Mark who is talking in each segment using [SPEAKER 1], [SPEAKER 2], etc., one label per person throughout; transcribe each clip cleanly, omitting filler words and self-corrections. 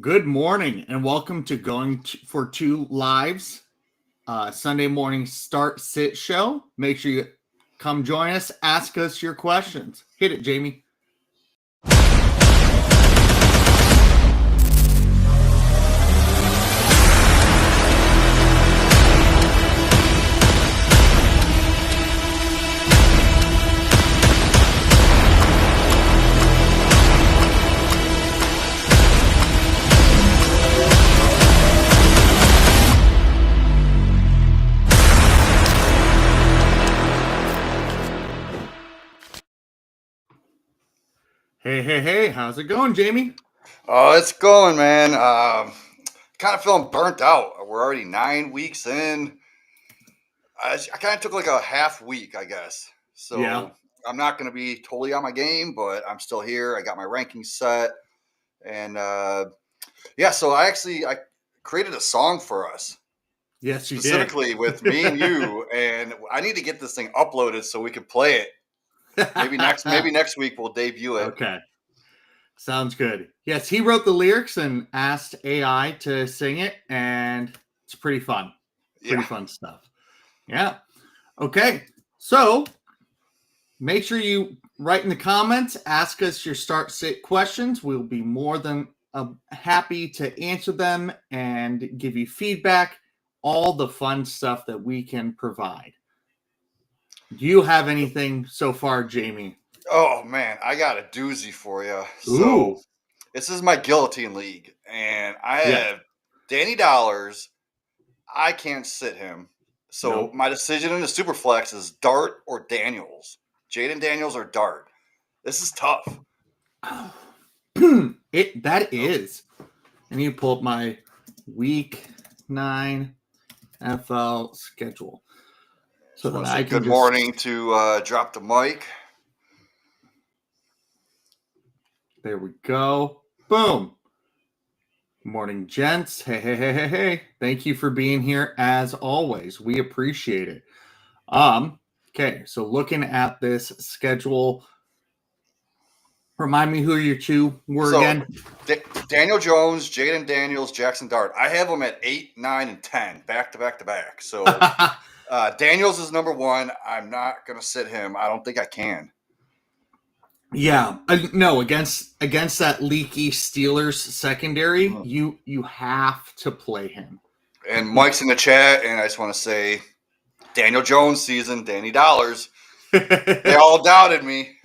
[SPEAKER 1] Good morning and welcome to for Two Lives Sunday morning start sit show. Make sure you come join us, ask us your questions. Hit it, Jamie. Hey, how's it going, Jamie?
[SPEAKER 2] Oh, it's going, man. Kind of feeling burnt out. We're already 9 weeks in. I kind of took like a half week, I guess.
[SPEAKER 1] Yeah.
[SPEAKER 2] So I'm not going to be totally on my game, but I'm still here. I got my rankings set, and yeah. So I created a song for us
[SPEAKER 1] Yes, you did.
[SPEAKER 2] specifically with me and you, and I need to get this thing uploaded so we can play it. Maybe next week we'll debut it.
[SPEAKER 1] Okay. Sounds good. Yes, he wrote the lyrics and asked AI to sing it, and it's pretty fun. Pretty
[SPEAKER 2] Yeah.
[SPEAKER 1] fun stuff. Yeah. Okay. So make sure you write in the comments, ask us your start sit questions. We'll be more than happy to answer them and give you feedback, all the fun stuff that we can provide. Do you have anything so far, Jamie?
[SPEAKER 2] Oh man, I got a doozy for you. So
[SPEAKER 1] Ooh,
[SPEAKER 2] this is my guillotine league, and I
[SPEAKER 1] yeah.
[SPEAKER 2] have Danny Dollars. I can't sit him. So
[SPEAKER 1] Nope.
[SPEAKER 2] my decision in the Superflex is Dart or Daniels. Jaden Daniels or Dart. This is tough.
[SPEAKER 1] That is. I need to pull up my week 9 FL schedule so
[SPEAKER 2] Just
[SPEAKER 1] that
[SPEAKER 2] want to
[SPEAKER 1] I
[SPEAKER 2] say
[SPEAKER 1] can
[SPEAKER 2] good
[SPEAKER 1] just.
[SPEAKER 2] morning to drop the mic.
[SPEAKER 1] There we go. Boom. Morning, gents. Hey. Thank you for being here as always. We appreciate it. Okay, so looking at this schedule, remind me who your two were
[SPEAKER 2] So
[SPEAKER 1] again.
[SPEAKER 2] Daniel Jones, Jaden Daniels, Jackson Dart. I have them at 8, 9, and 10, back to back to back. So Daniels is number one. I'm not gonna sit him. I don't think I can.
[SPEAKER 1] Yeah, no, against that leaky Steelers secondary,
[SPEAKER 2] Mhm.
[SPEAKER 1] you have to play him.
[SPEAKER 2] And Mike's in the chat, and I just want to say, Daniel Jones season, Danny Dollars. They all doubted me.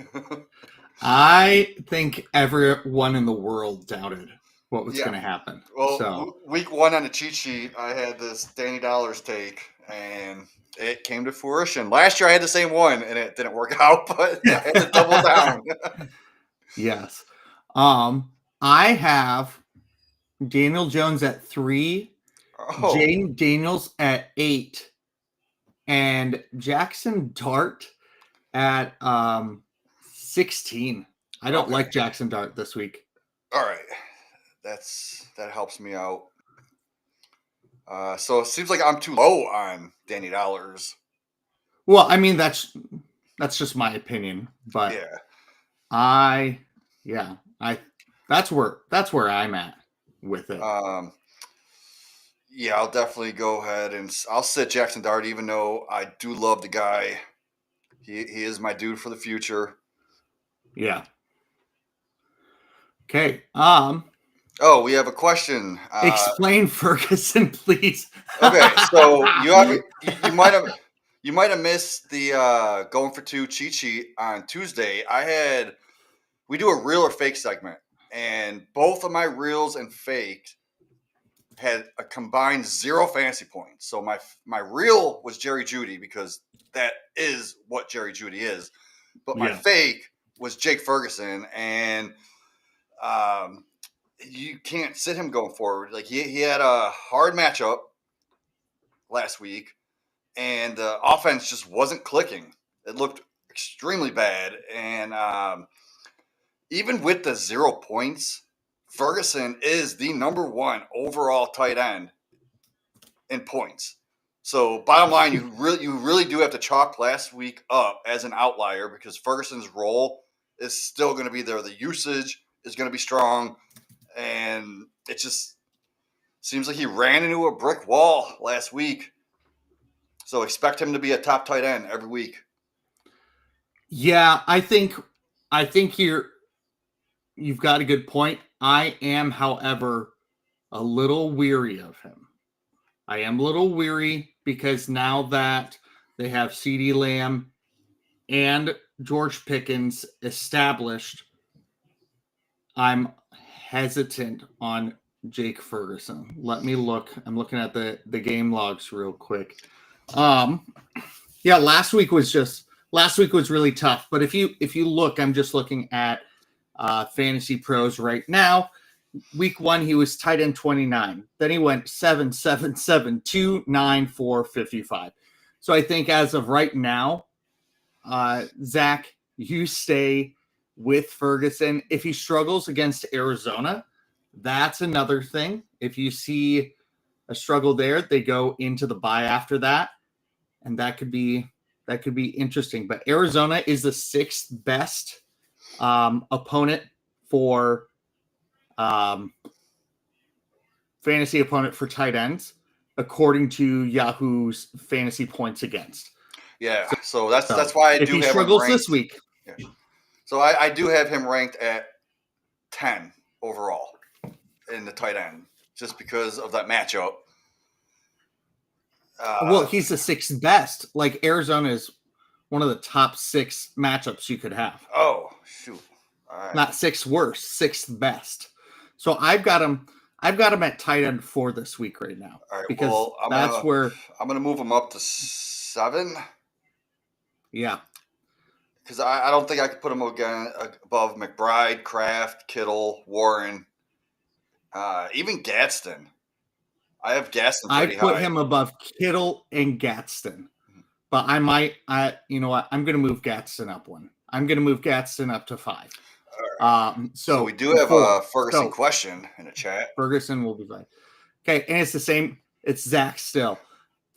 [SPEAKER 1] I think everyone in the world doubted what was
[SPEAKER 2] Yeah.
[SPEAKER 1] going to happen. So,
[SPEAKER 2] Well, week one on the cheat sheet, I had this Danny Dollars take, and it came to fruition. Last year, I had the same one, and it didn't work out, but I had to double down.
[SPEAKER 1] yes. I have Daniel Jones at 3,
[SPEAKER 2] Oh,
[SPEAKER 1] Jane Daniels at 8, and Jackson Dart at 16. I don't
[SPEAKER 2] okay.
[SPEAKER 1] like Jackson Dart this week.
[SPEAKER 2] All right. That helps me out. So it seems like I'm too low on Danny Dollars.
[SPEAKER 1] Well, I mean that's just my opinion, but
[SPEAKER 2] Yeah.
[SPEAKER 1] I yeah, I that's where I'm at with it.
[SPEAKER 2] Um, yeah, I'll definitely go ahead and I'll sit Jackson Dart, even though I do love the guy. He is my dude for the future.
[SPEAKER 1] Yeah. Okay.
[SPEAKER 2] Oh, we have a question.
[SPEAKER 1] Explain Ferguson, please.
[SPEAKER 2] Okay, so you might have missed the going for two cheat sheet on Tuesday. We do a real or fake segment, and both of my reels and fake had a combined 0 fantasy points. So my reel was Jerry Jeudy because that is what Jerry Jeudy is, but my
[SPEAKER 1] Yeah.
[SPEAKER 2] fake was Jake Ferguson, and you can't sit him going forward. Like he had a hard matchup last week, and the offense just wasn't clicking. It looked extremely bad, and even with the 0 points, Ferguson is the number one overall tight end in points. So bottom line, you really do have to chalk last week up as an outlier because Ferguson's role is still going to be there. The usage is going to be strong, and it just seems like he ran into a brick wall last week. So expect him to be a top tight end every week.
[SPEAKER 1] Yeah, I think you've got a good point. I am, however, a little weary of him. I am a little weary because now that they have CeeDee Lamb and George Pickens established, I'm hesitant on Jake Ferguson. Let me look. I'm looking at the game logs real quick. Yeah, last week was really tough. But if you look, I'm just looking at Fantasy Pros right now. Week 1, he was tight end 29. Then he went 7, 7, 7, 2, 9, 4, 55. So I think as of right now, Zach, you stay with Ferguson. If he struggles against Arizona, that's another thing. If you see a struggle there, they go into the bye after that, and that could be interesting. But Arizona is the 6th best opponent for fantasy opponent for tight ends, according to Yahoo's fantasy points against.
[SPEAKER 2] Yeah, so that's why I
[SPEAKER 1] if
[SPEAKER 2] do
[SPEAKER 1] he
[SPEAKER 2] have
[SPEAKER 1] struggles
[SPEAKER 2] him ranked
[SPEAKER 1] this week.
[SPEAKER 2] Yeah. So I do have him ranked at 10 overall in the tight end, just because of that matchup.
[SPEAKER 1] Well, he's the 6th best. Like, Arizona is one of the top 6 matchups you could have.
[SPEAKER 2] Oh, shoot. All right.
[SPEAKER 1] Not 6th worst, 6th best. So I've got him at tight end 4 this week right now.
[SPEAKER 2] All right.
[SPEAKER 1] Because
[SPEAKER 2] well, I'm gonna move him up to 7.
[SPEAKER 1] Yeah.
[SPEAKER 2] Because I don't think I could put him again above McBride, Kraft, Kittle, Warren, even Gadsden. I have Gadsden pretty high.
[SPEAKER 1] I put him above Kittle and Gadsden. But you know what? I'm going to move Gadsden up 1. I'm going to move Gadsden up to 5.
[SPEAKER 2] Right. So we do have a Ferguson question in the chat.
[SPEAKER 1] Ferguson will be fine. Okay, and it's the same. It's Zach still.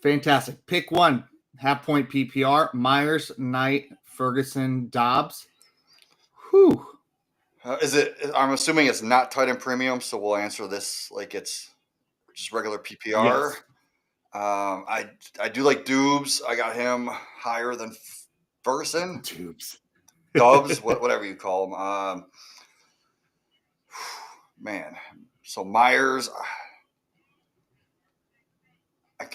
[SPEAKER 1] Fantastic. Pick 1. Half-point PPR. Myers, Knight, Ferguson, Dobbs. Whew.
[SPEAKER 2] I'm assuming it's not tight end premium, so we'll answer this like it's just regular PPR.
[SPEAKER 1] Yes.
[SPEAKER 2] I do like Dubes. I got him higher than Ferguson. Dubs, whatever you call them. Man, so Myers. I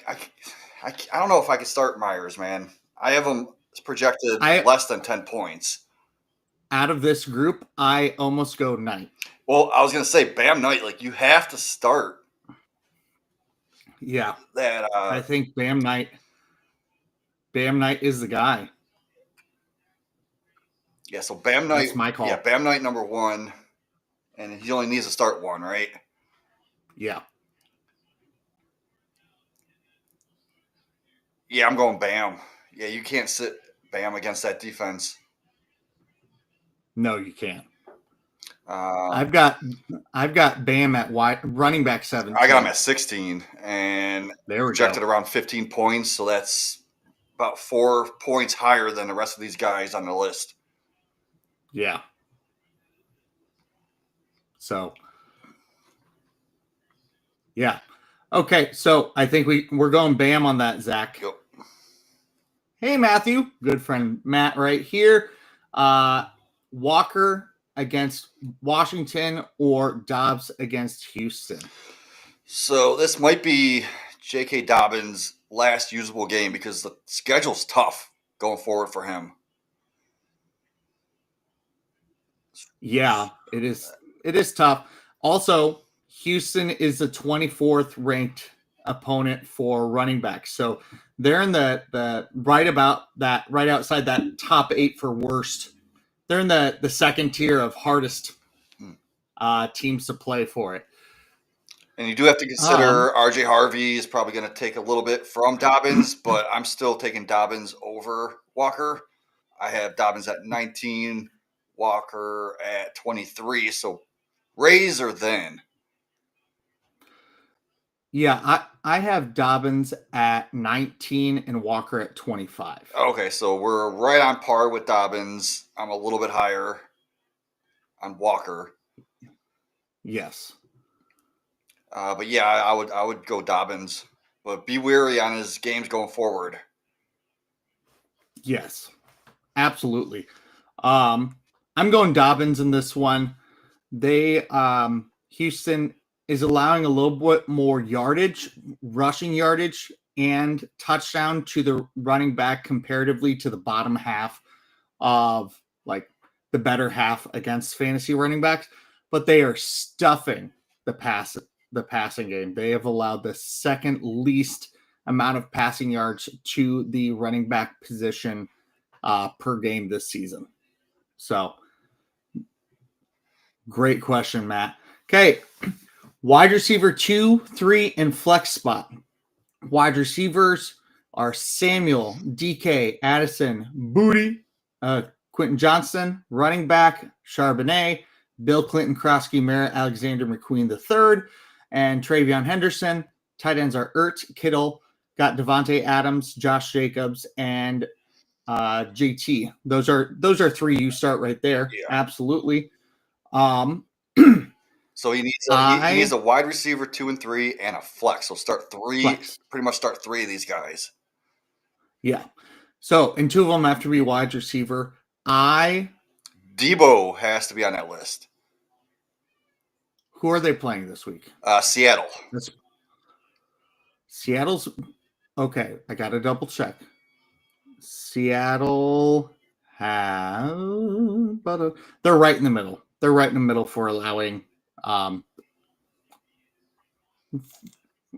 [SPEAKER 2] don't know if I could start Myers, man. I have him projected less than 10 points.
[SPEAKER 1] Out of this group, I almost go Knight.
[SPEAKER 2] Well, I was going to say Bam Knight. Like, you have to start.
[SPEAKER 1] Yeah.
[SPEAKER 2] That
[SPEAKER 1] I think Bam Knight is the guy.
[SPEAKER 2] Yeah, so Bam Knight.
[SPEAKER 1] That's my call.
[SPEAKER 2] Yeah, Bam Knight number 1. And he only needs to start 1, right?
[SPEAKER 1] Yeah.
[SPEAKER 2] Yeah, I'm going Bam. Yeah, you can't sit Bam against that defense.
[SPEAKER 1] No, you can't. I've got Bam at running back 17.
[SPEAKER 2] I got him at 16, and projected
[SPEAKER 1] go.
[SPEAKER 2] around 15 points. So that's about 4 points higher than the rest of these guys on the list.
[SPEAKER 1] Yeah. So, yeah. Okay, so I think we're going Bam on that, Zach.
[SPEAKER 2] Yep.
[SPEAKER 1] Hey, Matthew. Good friend Matt right here. Walker against Washington or Dobbs against Houston?
[SPEAKER 2] So this might be J.K. Dobbins' last usable game because the schedule's tough going forward for him.
[SPEAKER 1] Yeah, it is. It is tough. Also, Houston is the 24th ranked opponent for running backs. So they're in the right outside that top 8 for worst. They're in the second tier of hardest teams to play for it.
[SPEAKER 2] And you do have to consider RJ Harvey is probably going to take a little bit from Dobbins, but I'm still taking Dobbins over Walker. I have Dobbins at 19, Walker at 23. So raise or then?
[SPEAKER 1] Yeah, I have Dobbins at 19 and Walker at 25.
[SPEAKER 2] Okay, so we're right on par with Dobbins. I'm a little bit higher on Walker.
[SPEAKER 1] Yes.
[SPEAKER 2] But yeah, I would go Dobbins, but be wary on his games going forward.
[SPEAKER 1] Yes, absolutely. I'm going Dobbins in this one. Houston is allowing a little bit more yardage, rushing yardage, and touchdown to the running back comparatively to the bottom half of like the better half against fantasy running backs, but they are stuffing the passing game. They have allowed the second least amount of passing yards to the running back position per game this season. So, great question, Matt. Okay, wide receiver 2, 3, and flex spot. Wide receivers are Samuel, DK, Addison, Booty, Quentin Johnston, running back, Charbonnet, Bill Clinton, Krosky, Merritt, Alexander McQueen III, and Travion Henderson. Tight ends are Ertz, Kittle, got Devontae Adams, Josh Jacobs, and JT. Those are three you start right there.
[SPEAKER 2] Yeah.
[SPEAKER 1] Absolutely.
[SPEAKER 2] So he needs a wide receiver 2 and 3 and a flex. So pretty much start 3 of these guys.
[SPEAKER 1] Yeah. So, and 2 of them have to be wide receiver.
[SPEAKER 2] Debo has to be on that list.
[SPEAKER 1] Who are they playing this week?
[SPEAKER 2] Seattle.
[SPEAKER 1] Seattle's okay. I got to double check. Seattle has, but they're right in the middle. They're right in the middle for allowing, right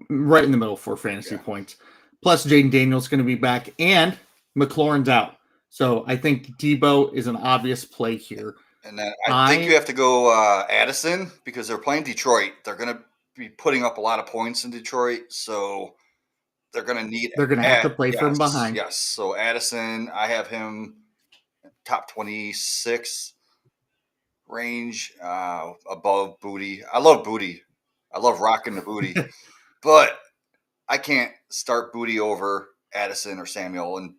[SPEAKER 1] in the middle for fantasy points. Plus, Jaden Daniels going to be back, and McLaurin's out. So I think Debo is an obvious play here.
[SPEAKER 2] And then I think you have to go Addison because they're playing Detroit. They're going to be putting up a lot of points in Detroit, so they're going to
[SPEAKER 1] have to play from behind.
[SPEAKER 2] Yes. So Addison, I have him top 26 range above Booty. I love Booty. I love rocking the Booty, but I can't start Booty over Addison or Samuel. And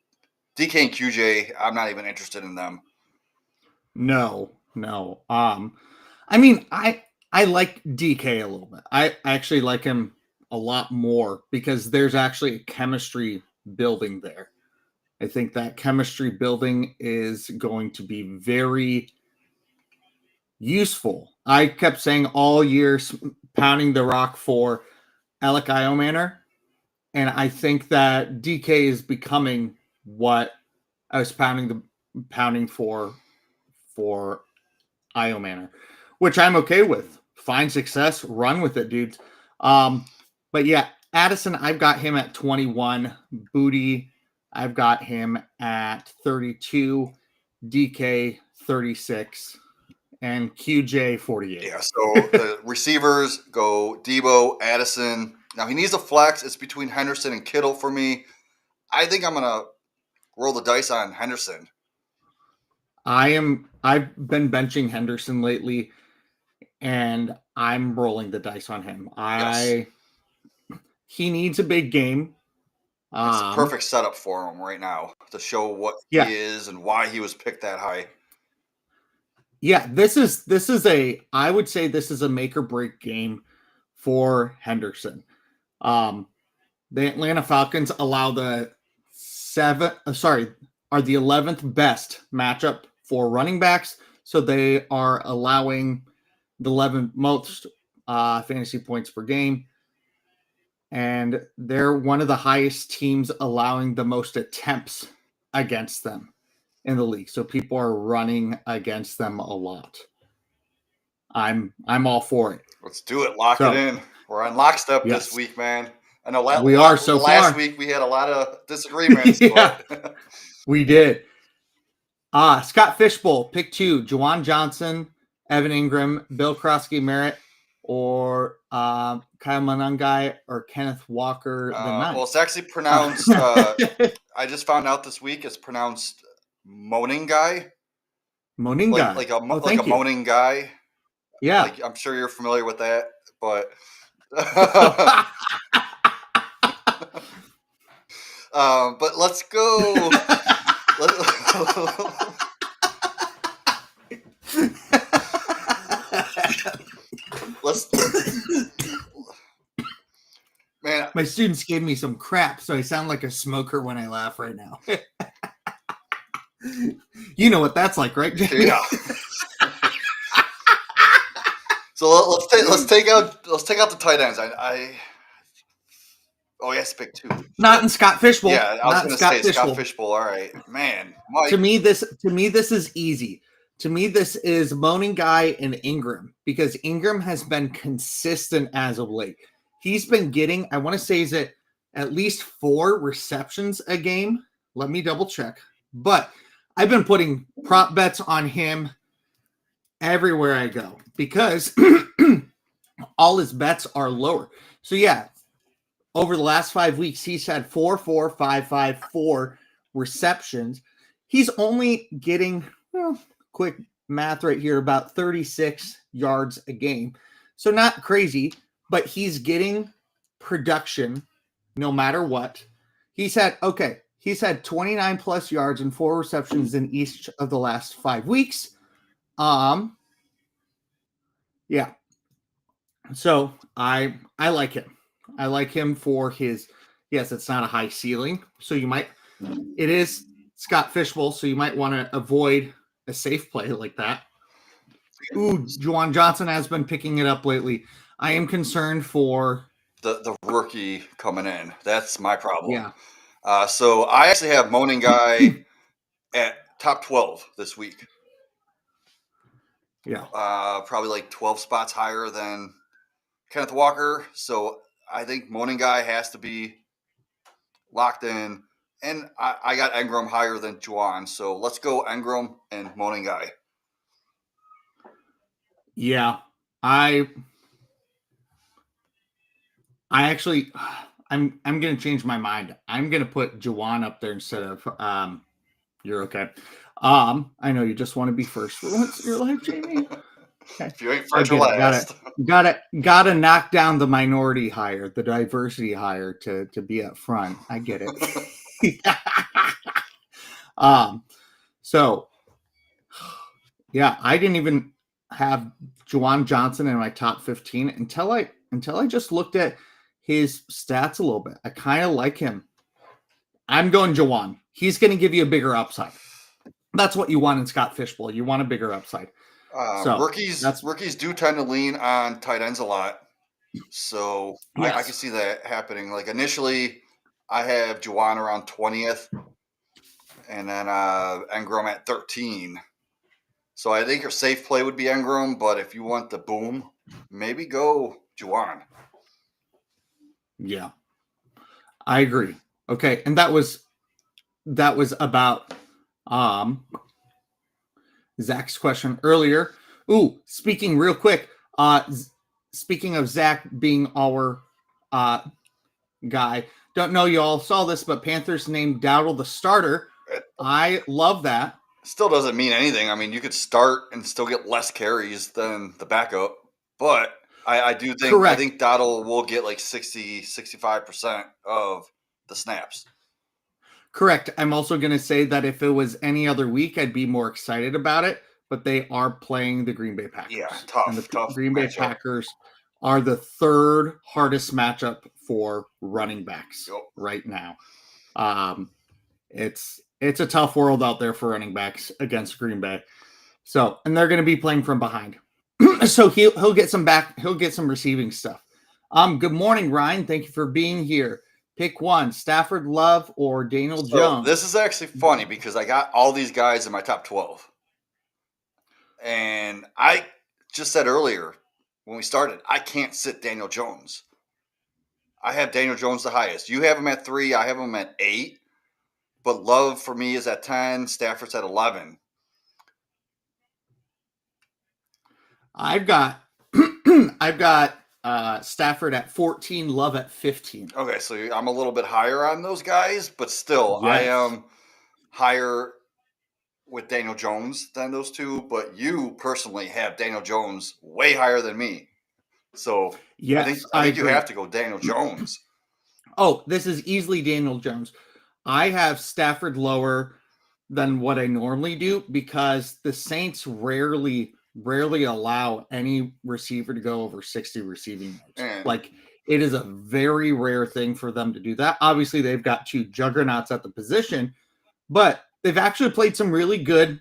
[SPEAKER 2] DK and QJ, I'm not even interested in them.
[SPEAKER 1] No. I mean, I like DK a little bit. I actually like him a lot more because there's actually a chemistry building there. I think that chemistry building is going to be very useful. I kept saying all year, pounding the rock for Alec Iomanner, and I think that DK is becoming what I was pounding for Iomanner, which I'm okay with. Find success, run with it, dudes. But yeah, Addison, I've got him at 21. Booty, I've got him at 32. DK, 36. And QJ, 48.
[SPEAKER 2] Yeah, so the receivers go Debo, Addison. Now, he needs a flex. It's between Henderson and Kittle for me. I think I'm going to roll the dice on Henderson.
[SPEAKER 1] I've been benching Henderson lately, and I'm rolling the dice on him. He needs a big game.
[SPEAKER 2] It's a perfect setup for him right now to show what he is and why he was picked that high.
[SPEAKER 1] Yeah, I would say this is a make or break game for Henderson. The Atlanta Falcons allow are the 11th best matchup for running backs. So they are allowing the 11th most fantasy points per game. And they're one of the highest teams allowing the most attempts against them in the league. So people are running against them a lot. I'm all for it.
[SPEAKER 2] Let's do it. Lock it in. We're on lockstep this week, man. I know last week we had a lot of disagreements. But
[SPEAKER 1] we did. Scott Fishbowl, pick 2. Juwan Johnson, Evan Ingram, Bill Krosky Merritt, or Kyle Monangai or Kenneth Walker the Ninth.
[SPEAKER 2] Well, it's actually pronounced I just found out this week it's pronounced Moningai.
[SPEAKER 1] Moningai.
[SPEAKER 2] Like a moaning guy.
[SPEAKER 1] Yeah.
[SPEAKER 2] I'm sure you're familiar with that, but but let's go.
[SPEAKER 1] My students gave me some crap, so I sound like a smoker when I laugh right now. You know what that's like, right, Jamie?
[SPEAKER 2] Yeah. So let's take out the tight ends. He has to pick 2.
[SPEAKER 1] Not in Scott Fishbowl.
[SPEAKER 2] Yeah, I was going to say Scott
[SPEAKER 1] Fishbowl.
[SPEAKER 2] Fishbowl. All right, man. Mike.
[SPEAKER 1] To me, this is easy. To me, this is Moaning Guy and Ingram, because Ingram has been consistent as of late. He's been getting, I want to say, is it at least 4 receptions a game? Let me double check. But I've been putting prop bets on him everywhere I go because all his bets are lower. So yeah, over the last 5 weeks, he's had 4, 4, 5, 5, 4 receptions. He's only getting, quick math right here, about 36 yards a game. So not crazy, but he's getting production no matter what. He's had 29 plus yards and 4 receptions in each of the last 5 weeks. Yeah. So I like him. I like him for his, yes, it's not a high ceiling. So it is Scott Fishbowl. So you might want to avoid a safe play like that. Ooh, Juwan Johnson has been picking it up lately. I am concerned for
[SPEAKER 2] the rookie coming in. That's my problem.
[SPEAKER 1] Yeah.
[SPEAKER 2] So I actually have Moaning Guy at top 12 this week.
[SPEAKER 1] Yeah.
[SPEAKER 2] Probably like 12 spots higher than Kenneth Walker. So I think Moaning Guy has to be locked in. And I got Ingram higher than Juwan. So let's go Ingram and Moaning Guy.
[SPEAKER 1] Yeah. I'm going to change my mind. I'm going to put Juwan up there instead of you're okay. I know you just want to be first for once in your life, Jamie. Okay.
[SPEAKER 2] If you ain't first or last.
[SPEAKER 1] Gotta knock down the minority hire, the diversity hire to be up front. I get it. So yeah, I didn't even have Juwan Johnson in my top 15 until I just looked at his stats a little bit. I kind of like him. I'm going Juwan. He's going to give you a bigger upside. That's what you want in Scott Fishbowl. You want a bigger upside.
[SPEAKER 2] Rookies do tend to lean on tight ends a lot. So yes. I can see that happening. Like initially, I have Juwan around 20th and then Ingram at 13. So I think your safe play would be Ingram, but if you want the boom, maybe go Juwan.
[SPEAKER 1] Yeah, I agree. Okay, and that was about Zach's question earlier. Ooh, speaking real quick, speaking of Zach being our guy, don't know you all saw this, but Panthers named Dowdle the starter. I love that.
[SPEAKER 2] Still doesn't mean anything. I mean, you could start and still get less carries than the backup, but I do think Correct. I think Dowdle will get like 65% of the snaps.
[SPEAKER 1] Correct. I'm also going to say that if it was any other week, I'd be more excited about it, but they are playing the Green Bay Packers.
[SPEAKER 2] Yeah, tough.
[SPEAKER 1] And the
[SPEAKER 2] tough
[SPEAKER 1] Green Bay
[SPEAKER 2] matchup.
[SPEAKER 1] Packers are the 3rd hardest matchup for running backs right now. It's a tough world out there for running backs against Green Bay. So, and they're going to be playing from behind. So he'll get some receiving stuff. Good morning, Ryan. Thank you for being here. Pick one, Stafford, Love, or Daniel Jones.
[SPEAKER 2] This is actually funny because I got all these guys in my top 12. And I just said earlier when we started, I can't sit Daniel Jones. I have Daniel Jones the highest. You have him at 3. I have him at 8. But Love for me is at 10. Stafford's at 11.
[SPEAKER 1] I've got Stafford at 14, Love at 15.
[SPEAKER 2] Okay, so I'm a little bit higher on those guys, but still, yes. I am higher with Daniel Jones than those two. But you personally have Daniel Jones way higher than me. So yes, I think you have to go Daniel Jones.
[SPEAKER 1] Oh, this is easily Daniel Jones. I have Stafford lower than what I normally do because the Saints rarely allow any receiver to go over 60 receiving yards. Like It is a very rare thing for them to do that. Obviously, they've got two juggernauts at the position, but they've actually played some really good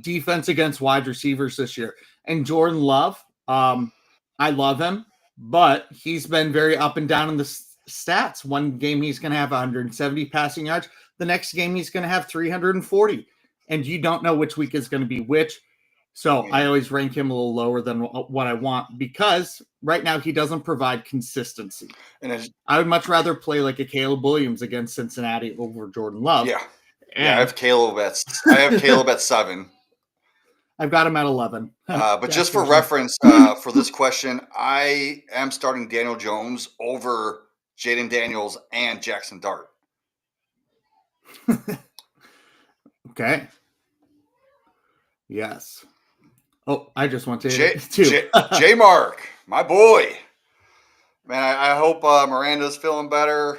[SPEAKER 1] defense against wide receivers this year. And Jordan Love, I love him, but he's been very up and down in the stats. One game he's going to have 170 passing yards. The next game he's going to have 340. And you don't know which week is going to be which. So I always rank him a little lower than what I want because right now he doesn't provide consistency. And I would much rather play like a Caleb Williams against Cincinnati over Jordan Love.
[SPEAKER 2] Yeah. I have Caleb at 7.
[SPEAKER 1] I've got him at 11.
[SPEAKER 2] But just for reference, for this question, I am starting Daniel Jones over Jaden Daniels and Jackson Dart.
[SPEAKER 1] Okay. Yes. Oh, I just want to
[SPEAKER 2] J Mark, my boy. Man, I hope Miranda's feeling better.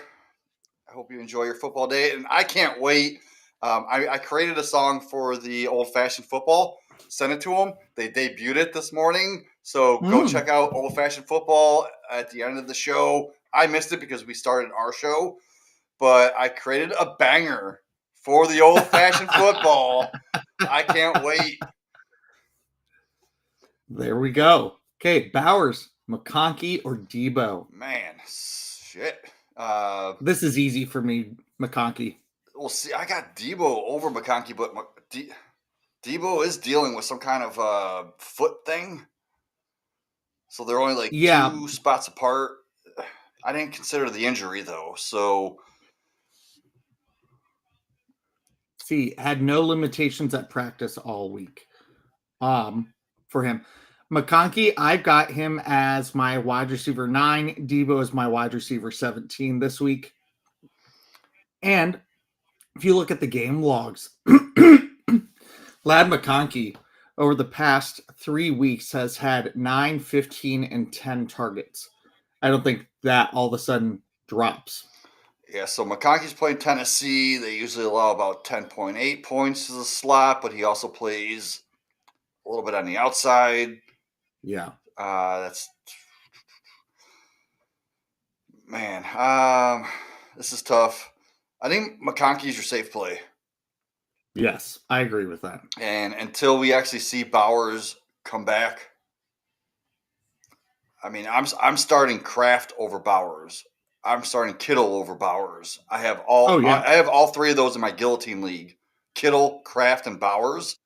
[SPEAKER 2] I hope you enjoy your football day. And I can't wait. I created a song for the old-fashioned football. Sent it to them. They debuted it this morning. So go check out old-fashioned football at the end of the show. I missed it because we started our show. But I created a banger for the old-fashioned football. I can't wait.
[SPEAKER 1] There we go. Okay, Bowers, McConkey, or Debo?
[SPEAKER 2] Man, shit.
[SPEAKER 1] This is easy for me, McConkey.
[SPEAKER 2] Well, see, I got Debo over McConkey, but Debo is dealing with some kind of foot thing. So they're only like 2 spots apart. I didn't consider the injury, though. So,
[SPEAKER 1] see, had no limitations at practice all week for him. McConkey, I've got him as my wide receiver 9. Debo is my wide receiver 17 this week. And if you look at the game logs, Lad McConkey over the past 3 weeks has had 9, 15, and 10 targets. I don't think that all of a sudden drops.
[SPEAKER 2] Yeah, so McConkey's playing Tennessee. They usually allow about 10.8 points to the slot, but he also plays a little bit on the outside.
[SPEAKER 1] Yeah.
[SPEAKER 2] This is tough. I think McConkey's your safe play.
[SPEAKER 1] Yes, I agree with that.
[SPEAKER 2] And until we actually see Bowers come back, I mean, I'm starting Kraft over Bowers. I'm starting Kittle over Bowers. I have all 3 of those in my guillotine league: Kittle, Kraft, and Bowers.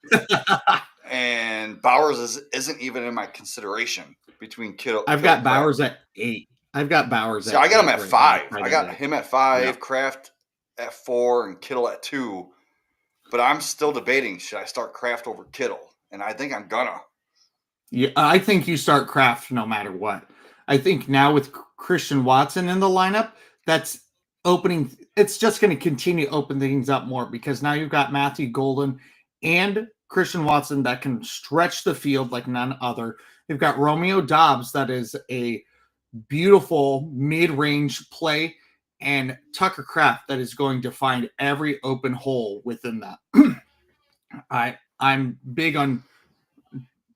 [SPEAKER 2] And Bowers isn't even in my consideration between Kittle.
[SPEAKER 1] I've got Bowers at 8. I've got Bowers.
[SPEAKER 2] I got him at 5. I got him at 5, Kraft at 4, and Kittle at 2. But I'm still debating, should I start Kraft over Kittle? And I think I'm gonna.
[SPEAKER 1] Yeah, I think you start Kraft no matter what. I think now with Christian Watson in the lineup, that's opening. It's just going to continue to open things up more because now you've got Matthew Golden and Christian Watson that can stretch the field like none other. You've got Romeo Doubs that is a beautiful mid-range play, and Tucker Kraft that is going to find every open hole within that. I'm big on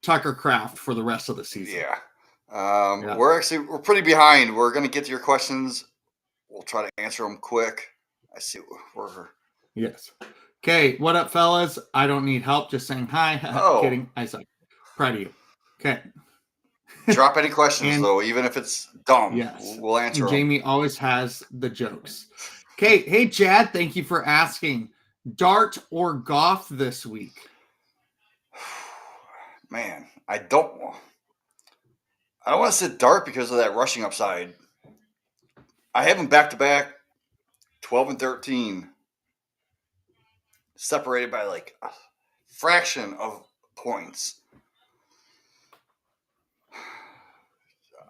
[SPEAKER 1] Tucker Kraft for the rest of the season.
[SPEAKER 2] Yeah. We're pretty behind. We're going to get to your questions. We'll try to answer them quick. I see we're.
[SPEAKER 1] Yes. Okay. What up, fellas? I don't need help. Just saying hi. Kidding. I suck. Proud of you. Okay.
[SPEAKER 2] Drop any questions, though, even if it's dumb.
[SPEAKER 1] Yes.
[SPEAKER 2] We'll answer them.
[SPEAKER 1] Jamie always has the jokes. Okay. Hey, Chad. Thank you for asking. Dart or Goff this week?
[SPEAKER 2] Man, I don't want to sit Dart because of that rushing upside. I have him back-to-back 12 and 13, separated by like a fraction of points.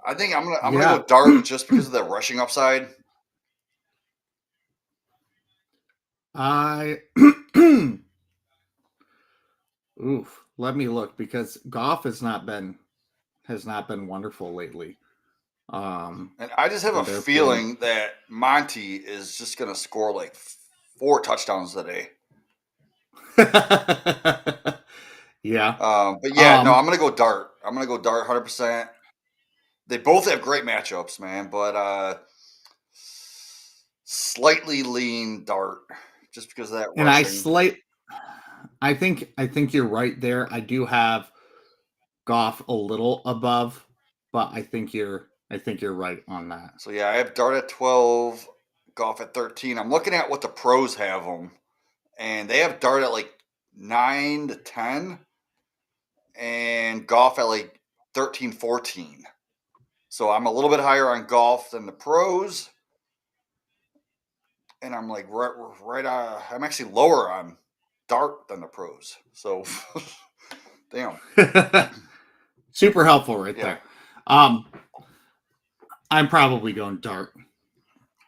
[SPEAKER 2] I think I'm gonna go Dart just because of that rushing upside.
[SPEAKER 1] Oof. Let me look because Goff has not been wonderful lately.
[SPEAKER 2] And I just have a feeling that Monty is just going to score like 4 touchdowns today.
[SPEAKER 1] Yeah.
[SPEAKER 2] But yeah, no, I'm going to go Dart. I'm going to go Dart 100%. They both have great matchups, man, but slightly lean Dart just because of that
[SPEAKER 1] And
[SPEAKER 2] rushing.
[SPEAKER 1] I think you're right there. I do have Goff a little above, but I think you're right on that.
[SPEAKER 2] So yeah, I have Dart at 12, Goff at 13. I'm looking at what the pros have them, and they have Dart at like 9 to 10, and Goff at like 13, 14. So I'm a little bit higher on Golf than the pros, and I'm like right. I'm actually lower on Dart than the pros. So, damn.
[SPEAKER 1] Super helpful right
[SPEAKER 2] Yeah.
[SPEAKER 1] there. I'm probably going Dart.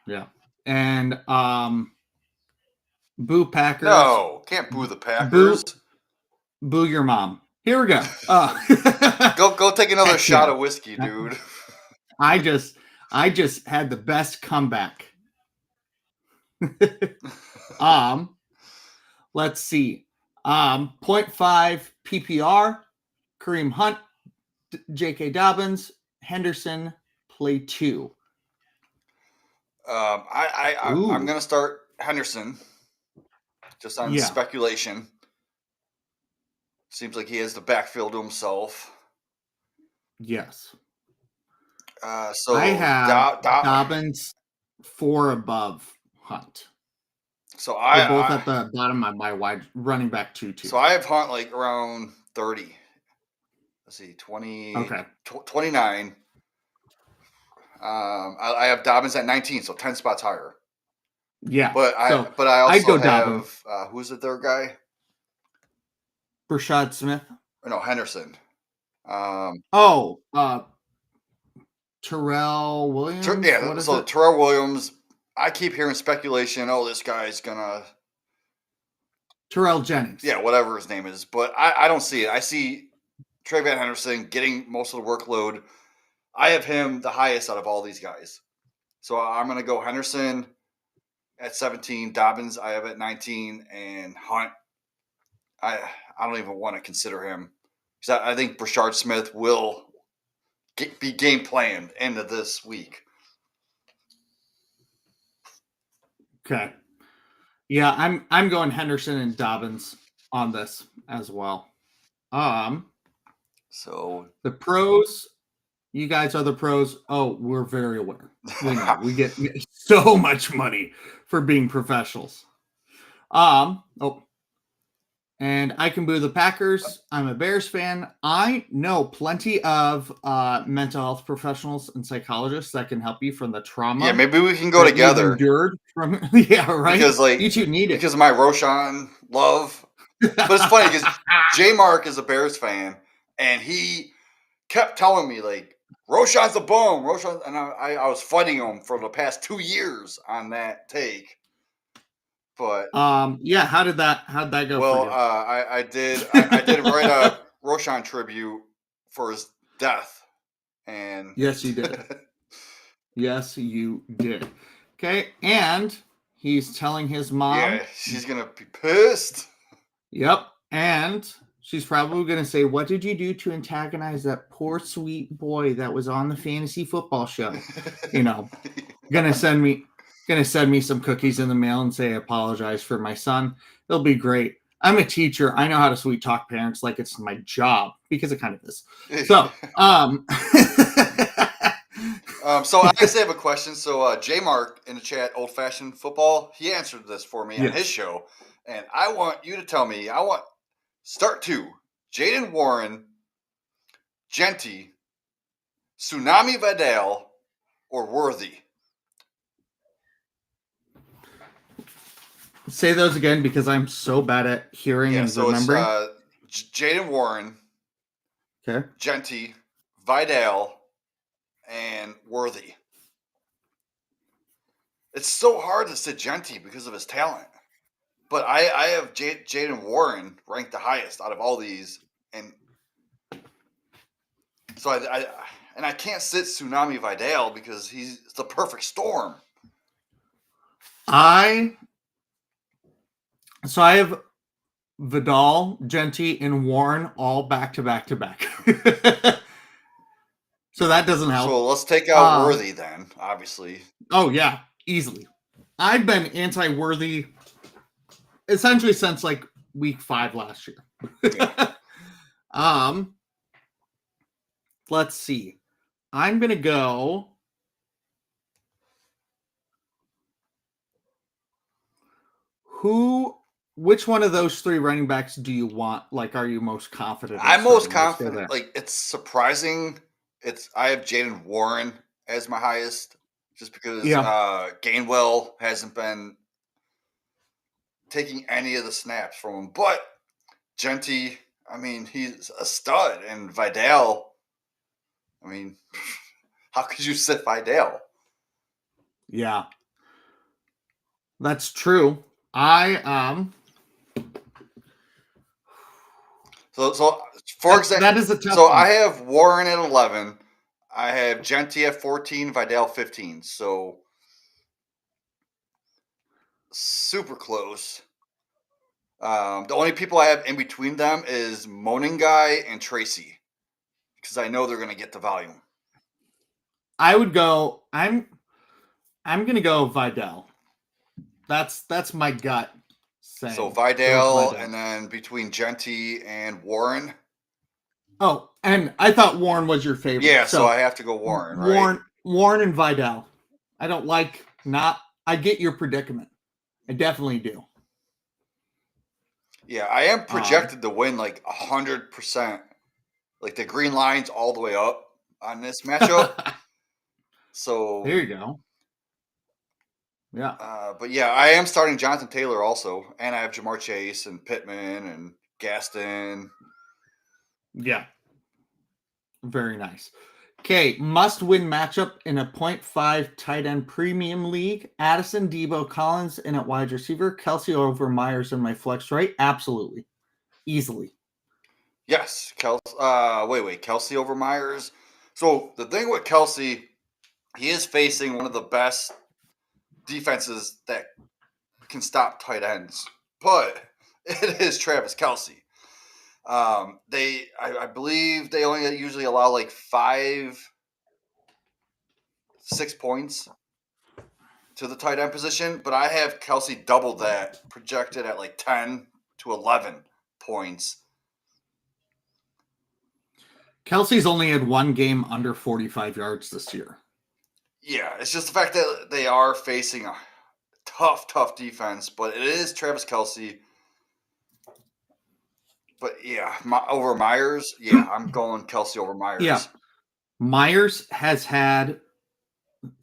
[SPEAKER 1] Yeah. And boo Packers.
[SPEAKER 2] No, can't boo the Packers.
[SPEAKER 1] Boo your mom. Here we go.
[SPEAKER 2] Go take another
[SPEAKER 1] Heck
[SPEAKER 2] shot
[SPEAKER 1] yeah.
[SPEAKER 2] of whiskey, dude.
[SPEAKER 1] I just had the best comeback. Let's see. 0.5 PPR, Kareem Hunt, J.K. Dobbins, Henderson, play 2.
[SPEAKER 2] I'm gonna start Henderson just on speculation. Seems like he has the backfield to himself.
[SPEAKER 1] Yes.
[SPEAKER 2] So
[SPEAKER 1] I have Dobbins 4 above Hunt.
[SPEAKER 2] So
[SPEAKER 1] They're both at the bottom of my wide running back 2.
[SPEAKER 2] So I have Hunt like around 30. Let's see, 20.
[SPEAKER 1] Okay.
[SPEAKER 2] 29. I have Dobbins at 19, so 10 spots higher.
[SPEAKER 1] Yeah.
[SPEAKER 2] But I also have who's the third guy?
[SPEAKER 1] Rashad Smith.
[SPEAKER 2] No, Henderson.
[SPEAKER 1] Terrell Williams.
[SPEAKER 2] Terrell Williams. I keep hearing speculation. Oh, this guy's gonna
[SPEAKER 1] Terrell Jennings.
[SPEAKER 2] Yeah, whatever his name is. But I don't see it. I see Trayvon Henderson getting most of the workload. I have him the highest out of all these guys. So I'm going to go Henderson at 17, Dobbins I have at 19, and Hunt, I don't even want to consider him. Because I think Rashard Smith will be game planned end of this week.
[SPEAKER 1] Okay. Yeah, I'm going Henderson and Dobbins on this as well.
[SPEAKER 2] So
[SPEAKER 1] the pros, you guys are the pros. Oh, we're very aware. We know we get so much money for being professionals. And I can boo the Packers. I'm a Bears fan. I know plenty of mental health professionals and psychologists that can help you from the trauma.
[SPEAKER 2] Yeah, maybe we can go together.
[SPEAKER 1] Endured from right.
[SPEAKER 2] Because
[SPEAKER 1] you two need it.
[SPEAKER 2] Because of my Roshan love. But it's funny because J Mark is a Bears fan, and he kept telling me like Roshan's a bum. Roshan, and I was fighting him for the past 2 years on that take. But
[SPEAKER 1] yeah, how'd that go?
[SPEAKER 2] Well,
[SPEAKER 1] for you?
[SPEAKER 2] I did write a Roshan tribute for his death, and
[SPEAKER 1] yes, you did. Yes, you did. Okay, and he's telling his mom.
[SPEAKER 2] Yeah, she's gonna be pissed.
[SPEAKER 1] Yep, and she's probably gonna say, "What did you do to antagonize that poor sweet boy that was on the fantasy football show?" Gonna send me some cookies in the mail and say, "I apologize for my son." It'll be great. I'm a teacher. I know how to sweet talk parents like it's my job because it kind of is. So,
[SPEAKER 2] so I actually have a question. So J Mark in the chat, Old Fashioned Football, he answered this for me on his show, and I want you to tell me. I want start 2: Jaden Warren, Genty, Tsunami Vidal, or Worthy.
[SPEAKER 1] Say those again because I'm so bad at hearing and remembering.
[SPEAKER 2] It's Jaden Warren,
[SPEAKER 1] okay,
[SPEAKER 2] Genty, Vidal, and Worthy. It's so hard to sit Genty because of his talent, but I have Jaden Warren ranked the highest out of all these, and so I can't sit Tsunami Vidal because he's the perfect storm.
[SPEAKER 1] I have Vidal, Genty, and Warren all back to back to back. So that doesn't help.
[SPEAKER 2] So let's take out Worthy then, obviously.
[SPEAKER 1] Oh, yeah, easily. I've been anti-Worthy essentially since like week 5 last year.
[SPEAKER 2] Yeah.
[SPEAKER 1] Let's see. I'm going to go. Which one of those 3 running backs do you want? Like, are you most confident in?
[SPEAKER 2] I'm most
[SPEAKER 1] starting? Let's go
[SPEAKER 2] confident.
[SPEAKER 1] there.
[SPEAKER 2] Like, it's surprising. I have Jaden Warren as my highest, just because Gainwell hasn't been taking any of the snaps from him. But Genty, I mean, he's a stud, and Vidal. I mean, how could you sit Vidal?
[SPEAKER 1] Yeah, that's true.
[SPEAKER 2] So for example,
[SPEAKER 1] that is a tough
[SPEAKER 2] so
[SPEAKER 1] one.
[SPEAKER 2] I have Warren at 11. I have Genty at 14, Vidal 15. So super close. The only people I have in between them is Moaning Guy and Tracy, because I know they're going to get the volume.
[SPEAKER 1] I would go. I'm going to go Vidal. That's my gut saying.
[SPEAKER 2] So Vidal, and then between Genty and Warren.
[SPEAKER 1] Oh, and I thought Warren was your favorite.
[SPEAKER 2] Yeah, so I have to go Warren, right?
[SPEAKER 1] Warren and Vidal. I don't like not. I get your predicament. I definitely do.
[SPEAKER 2] Yeah, I am projected to win like 100%. Like the green line's all the way up on this matchup. So
[SPEAKER 1] there you go. Yeah.
[SPEAKER 2] But yeah, I am starting Jonathan Taylor also, and I have Jamar Chase and Pittman and Gaston.
[SPEAKER 1] Yeah. Very nice. Okay, must-win matchup in a 0.5 tight end premium league. Addison, Debo, Collins in at wide receiver. Kelsey over Myers in my flex right. Absolutely. Easily.
[SPEAKER 2] Yes, Kelsey over Myers. So the thing with Kelsey, he is facing one of the best defenses that can stop tight ends, but it is Travis Kelsey. I believe they only usually allow like 5-6 points to the tight end position, but I have Kelsey double that, projected at like 10 to 11 points.
[SPEAKER 1] Kelsey's only had 1 game under 45 yards this year.
[SPEAKER 2] Yeah, it's just the fact that they are facing a tough defense, but it is Travis Kelsey. But yeah, over Myers, yeah, I'm going Kelsey over Myers.
[SPEAKER 1] Yeah. Myers has had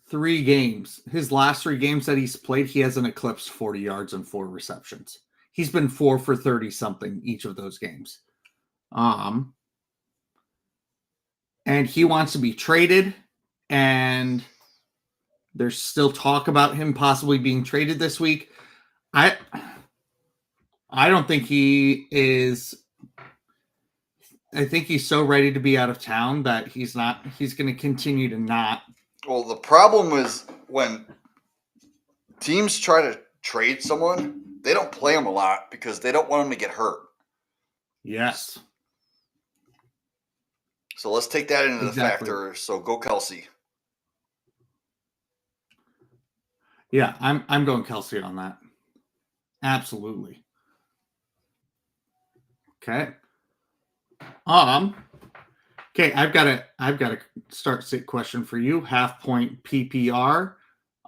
[SPEAKER 1] 3 games. His last 3 games that he's played, he hasn't eclipsed 40 yards and 4 receptions. He's been 4 for 30 something each of those games. And he wants to be traded, and there's still talk about him possibly being traded this week. I don't think he is. I think he's so ready to be out of town that he's not. He's going to continue to not.
[SPEAKER 2] Well, the problem is when teams try to trade someone, they don't play him a lot because they don't want him to get hurt.
[SPEAKER 1] Yes.
[SPEAKER 2] So let's take that into the factor. So go Kelsey.
[SPEAKER 1] Yeah, I'm going Kelsey on that. Absolutely. Okay. Okay, I've got a start sit question for you. Half point PPR.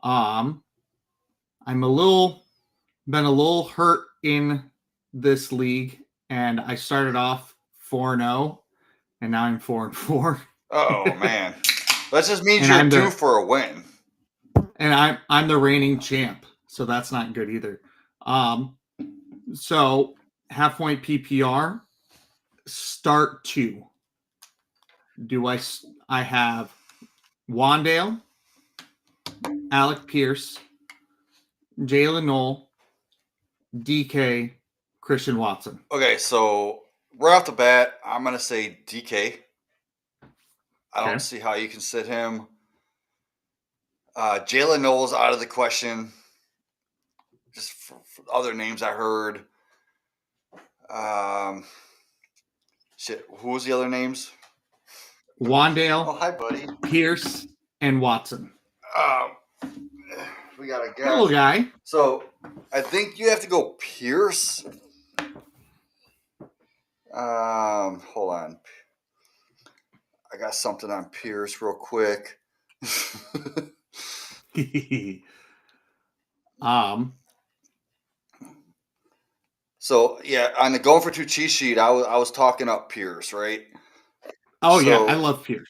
[SPEAKER 1] I'm been a little hurt in this league, and I started off 4-0, and now I'm 4-4.
[SPEAKER 2] Oh man, that just means you're due for a win.
[SPEAKER 1] And I'm the reigning champ, so that's not good either. So half point PPR. Start 2. I have Wandale, Alec Pierce, Jalen Knoll, DK, Christian Watson.
[SPEAKER 2] Okay, so right off the bat, I'm going to say DK. I don't see how you can sit him. Jalen Knoll's out of the question. Just for other names I heard. Who was the other names?
[SPEAKER 1] Wandale,
[SPEAKER 2] hi, buddy.
[SPEAKER 1] Pierce, and Watson.
[SPEAKER 2] We got a guess.
[SPEAKER 1] Hello, guy.
[SPEAKER 2] So I think you have to go Pierce. Hold on. I got something on Pierce real quick. So yeah, on the going for two cheat sheet, I was talking up Pierce, right?
[SPEAKER 1] Oh
[SPEAKER 2] So,
[SPEAKER 1] yeah, I love Pierce.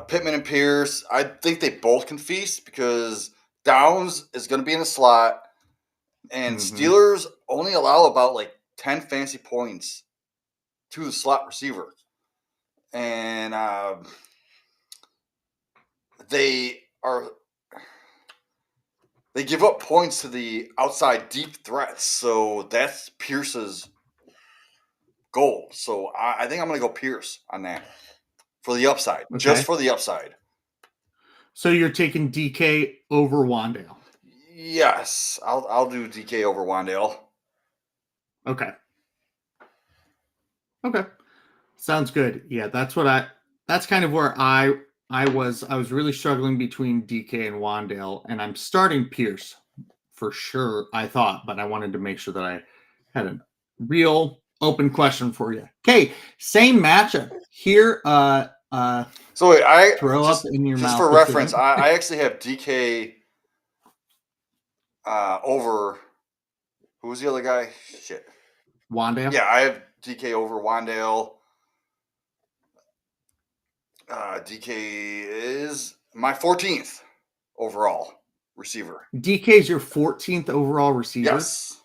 [SPEAKER 2] Pittman and Pierce, I think they both can feast because Downs is going to be in the slot, and Steelers only allow about like 10 fancy points to the slot receiver, and they give up points to the outside deep threats. So that's Pierce's goal. So I think I'm going to go Pierce on that for the upside, just for the upside.
[SPEAKER 1] So you're taking DK over Wandale?
[SPEAKER 2] Yes, I'll do DK over Wandale.
[SPEAKER 1] Okay. Sounds good. Yeah, that's kind of where I was really struggling between DK and Wandale, and I'm starting Pierce for sure, I thought, but I wanted to make sure that I had a real open question for you. Okay, same matchup here.
[SPEAKER 2] So wait, I
[SPEAKER 1] throw
[SPEAKER 2] just,
[SPEAKER 1] up in your
[SPEAKER 2] just
[SPEAKER 1] mouth
[SPEAKER 2] for
[SPEAKER 1] decision.
[SPEAKER 2] reference, I actually have DK over who was the other guy? Shit.
[SPEAKER 1] Wandale?
[SPEAKER 2] Yeah, I have DK over Wandale. DK is my 14th overall receiver.
[SPEAKER 1] DK is your 14th overall receiver?
[SPEAKER 2] Yes.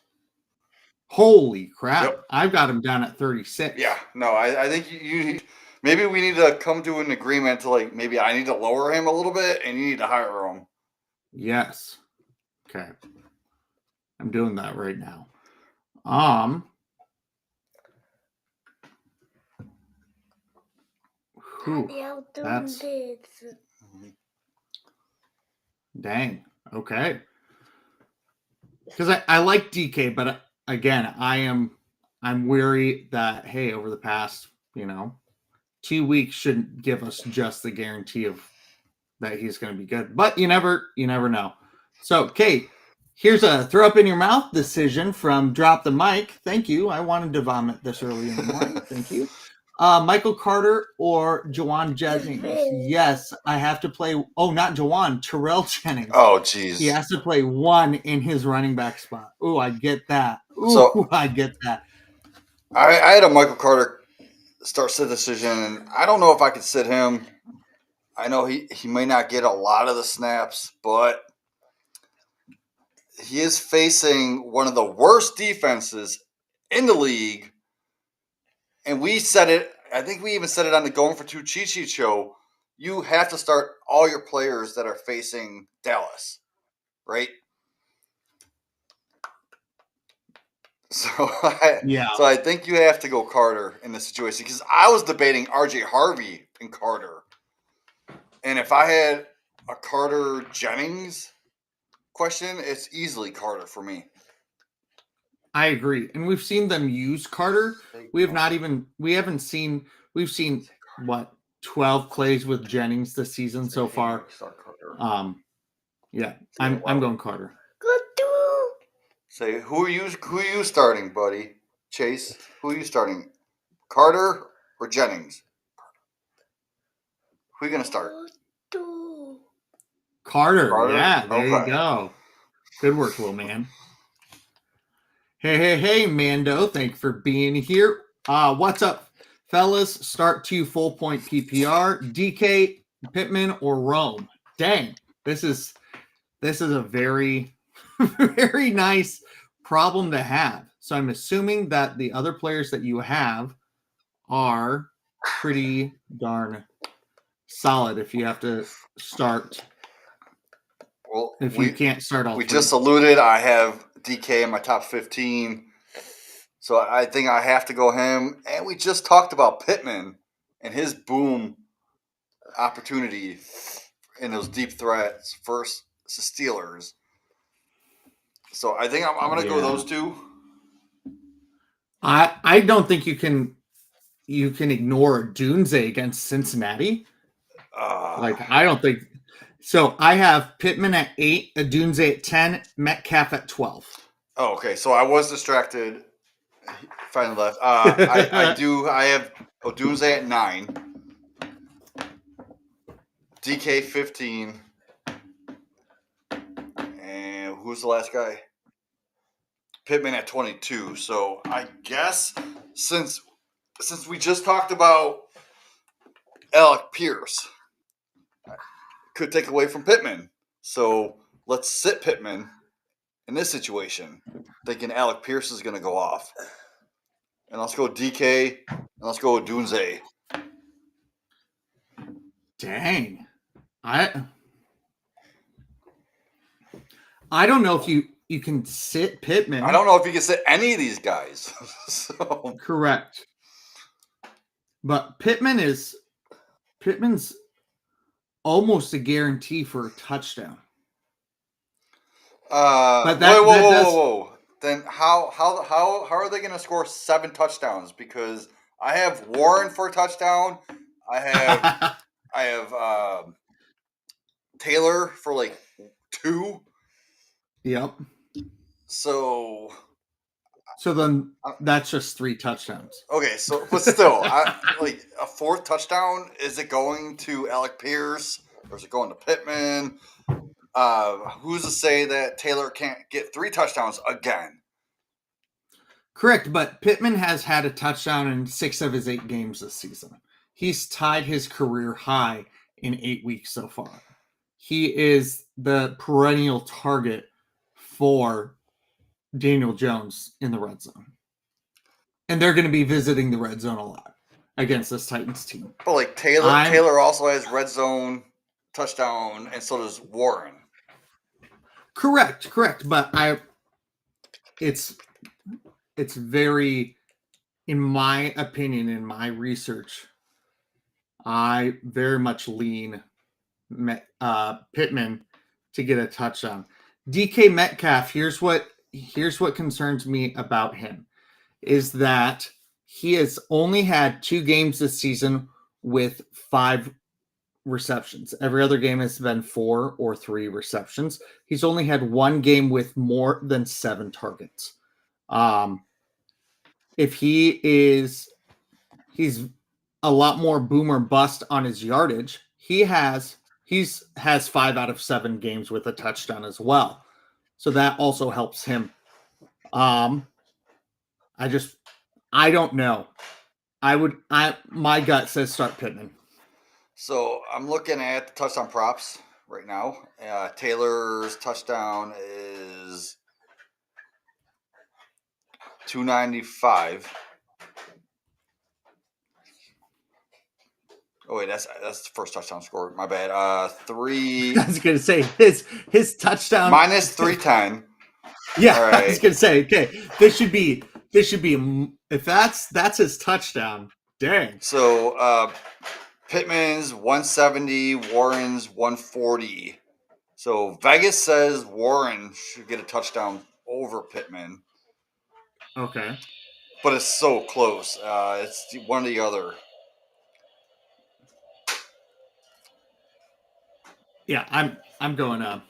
[SPEAKER 1] Holy crap.
[SPEAKER 2] Yep.
[SPEAKER 1] I've got him down at 36.
[SPEAKER 2] Yeah. No, I think you maybe we need to come to an agreement to like maybe I need to lower him a little bit and you need to hire him.
[SPEAKER 1] Yes. Okay. I'm doing that right now. That's dang. Okay. Because I like DK, but again, I'm weary that hey, over the past 2 weeks shouldn't give us just the guarantee of that he's going to be good. But you never know. So okay, here's a throw up in your mouth decision from Drop the Mic. Thank you. I wanted to vomit this early in the morning. Thank you. Michael Carter or Jawan Jennings? Yes, I have to play. Oh, not Jawan, Terrell Jennings.
[SPEAKER 2] Oh, geez.
[SPEAKER 1] He has to play one in his running back spot. Oh, I get that. I get that.
[SPEAKER 2] I had a Michael Carter start sit decision, and I don't know if I could sit him. I know he may not get a lot of the snaps, but he is facing one of the worst defenses in the league. And we said it, I think we even said it on the Going for Two cheat sheet show. You have to start all your players that are facing Dallas, right? So I think you have to go Carter in this situation because I was debating RJ Harvey and Carter. And if I had a Carter Jennings question, it's easily Carter for me.
[SPEAKER 1] I agree. And we've seen them use Carter. We've seen what 12 plays with Jennings this season so far. Yeah, I'm going Carter.
[SPEAKER 2] Say who are you starting, buddy? Chase, who are you starting? Carter or Jennings? Who are you gonna start?
[SPEAKER 1] Carter. Yeah, there you go. Good work, little man. Hey, Mando. Thank you for being here. What's up, fellas? Start 2 full point PPR. DK, Pittman, or Rome? Dang, this is a very, very nice problem to have. So I'm assuming that the other players that you have are pretty darn solid if you have to start.
[SPEAKER 2] Well,
[SPEAKER 1] if you can't start all
[SPEAKER 2] we
[SPEAKER 1] three.
[SPEAKER 2] just alluded, I have DK in my top 15. So I think I have to go him. And we just talked about Pittman and his boom opportunity in those deep threats versus the Steelers. So I think I'm going to go those two.
[SPEAKER 1] I don't think you can you can ignore Dunze against Cincinnati. Like, I don't think so. I have Pittman at 8, Dunze at 10, Metcalf at 12.
[SPEAKER 2] Oh, okay. So I was distracted. Finally left. I have Odunze at 9, DK 15, and who's the last guy? Pittman at 22. So I guess since we just talked about Alec Pierce, could take away from Pittman. So let's sit Pittman in this situation, thinking Alec Pierce is going to go off. And let's go DK, and let's go Dunze.
[SPEAKER 1] Dang. I don't know if you can sit Pittman.
[SPEAKER 2] I don't know if you can sit any of these guys. So.
[SPEAKER 1] Correct. But Pittman's almost a guarantee for a touchdown.
[SPEAKER 2] But whoa. Then how are they going to score 7 touchdowns? Because I have Warren for a touchdown. I have Taylor for like 2.
[SPEAKER 1] Yep.
[SPEAKER 2] So
[SPEAKER 1] then that's just 3 touchdowns.
[SPEAKER 2] Okay, so but still, like a 4th touchdown. Is it going to Alec Pierce or is it going to Pittman? Who's to say that Taylor can't get 3 touchdowns again?
[SPEAKER 1] Correct, but Pittman has had a touchdown in 6 of his 8 games this season. He's tied his career high in 8 weeks so far. He is the perennial target for Daniel Jones in the red zone. And they're going to be visiting the red zone a lot against this Titans team.
[SPEAKER 2] But like Taylor also has red zone touchdown, and so does Warren.
[SPEAKER 1] Correct. But it's very, in my opinion, in my research, I very much lean Pittman to get a touchdown. DK Metcalf, here's what concerns me about him, is that he has only had 2 games this season with 5 receptions. Every other game has been 4 or 3 receptions. He's only had 1 game with more than 7 targets. If he's a lot more boom or bust on his yardage. He has 5 out of 7 games with a touchdown as well. So that also helps him. I don't know. My gut says start Pittman.
[SPEAKER 2] So I'm looking at the touchdown props right now. Taylor's touchdown is 295. Oh wait, that's the first touchdown score. My bad. 3.
[SPEAKER 1] I was gonna say his touchdown
[SPEAKER 2] minus 310.
[SPEAKER 1] Yeah, right. I was gonna say, okay, this should be if that's his touchdown. Dang.
[SPEAKER 2] So Pittman's 170, Warren's 140. So Vegas says Warren should get a touchdown over Pittman.
[SPEAKER 1] Okay.
[SPEAKER 2] But it's so close. It's one or the other.
[SPEAKER 1] Yeah, I'm going up.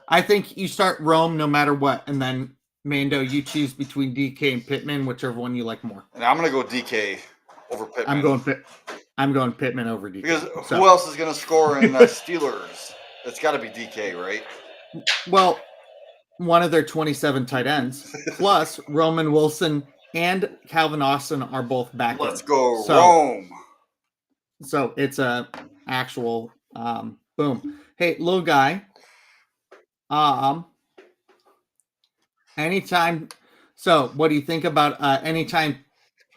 [SPEAKER 1] I think you start Rome no matter what, and then Mando, you choose between DK and Pittman, whichever one you like more.
[SPEAKER 2] And I'm gonna go DK over Pittman.
[SPEAKER 1] I'm going Pittman over DK.
[SPEAKER 2] Because who else is gonna score in the Steelers? It's got to be DK, right?
[SPEAKER 1] Well, one of their 27 tight ends, plus Roman Wilson and Calvin Austin are both back.
[SPEAKER 2] Let's go Rome.
[SPEAKER 1] So it's a actual boom. Hey, little guy. Anytime. So, what do you think about anytime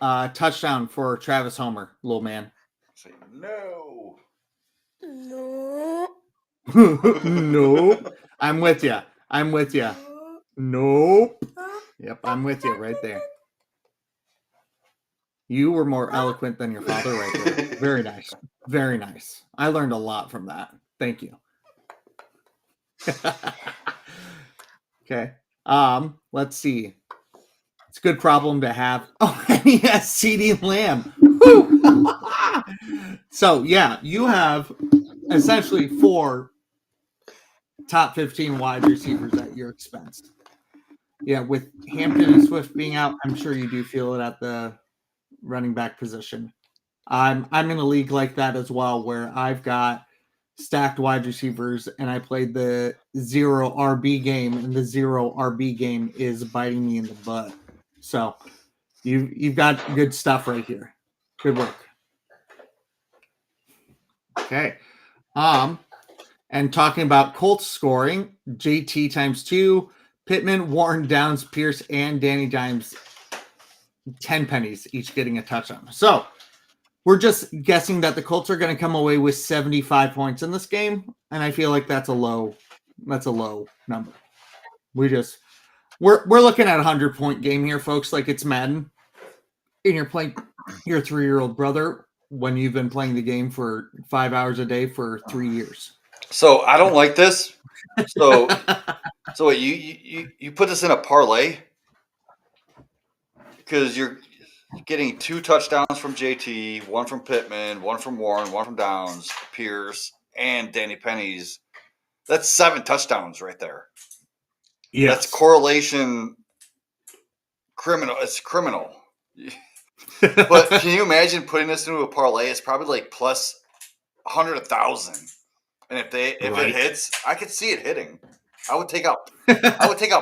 [SPEAKER 1] touchdown for Travis Homer, little man?
[SPEAKER 2] Say no.
[SPEAKER 1] Nope. I'm with you. Nope. Yep, I'm with you right there. You were more eloquent than your father right there. Very nice. Very nice. I learned a lot from that. Thank you. Okay. Let's see. It's a good problem to have. Oh, and he has CeeDee Lamb. Woo! So, yeah, you have essentially 4 top 15 wide receivers at your expense. Yeah, with Hampton and Swift being out, I'm sure you do feel it at the running back position. I'm in a league like that as well, where I've got stacked wide receivers, and I played the 0 RB game, and the 0 RB game is biting me in the butt. So you've got good stuff right here. Good work. Okay. And talking about Colts scoring, JT times 2, Pittman, Warren, Downs, Pierce, and Danny Dimes, 10 pennies, each getting a touchdown. So we're just guessing that the Colts are going to come away with 75 points in this game, and I feel like that's a low number. We're looking at a 100-point game here, folks, like it's Madden, and you're playing your 3-year-old brother when you've been playing the game for 5 hours a day for 3 years.
[SPEAKER 2] So I don't like this. So wait, you put this in a parlay because you're getting 2 touchdowns from JT, 1 from Pittman, 1 from Warren, 1 from Downs, Pierce, and Danny Pennies. That's 7 touchdowns right there.
[SPEAKER 1] Yes.
[SPEAKER 2] That's correlation criminal. It's criminal. But can you imagine putting this into a parlay? It's probably like plus 100,000. And if it hits, I could see it hitting. I would take out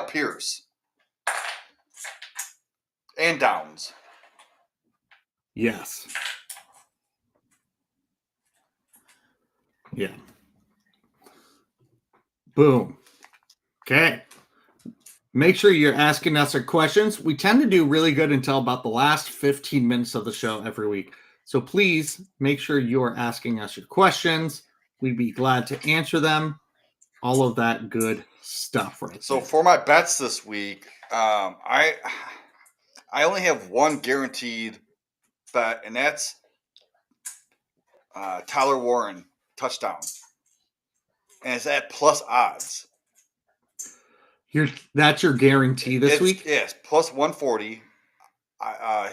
[SPEAKER 2] Pierce and Downs.
[SPEAKER 1] Yes. Yeah. Boom. Okay. Make sure you're asking us our questions. We tend to do really good until about the last 15 minutes of the show every week. So please make sure you're asking us your questions. We'd be glad to answer them. All of that good stuff right
[SPEAKER 2] So
[SPEAKER 1] there.
[SPEAKER 2] for my bets this week, I only have one guaranteed bet, and that's Tyler Warren touchdown. And it's at plus odds.
[SPEAKER 1] That's your guarantee this week?
[SPEAKER 2] Yes, plus 140.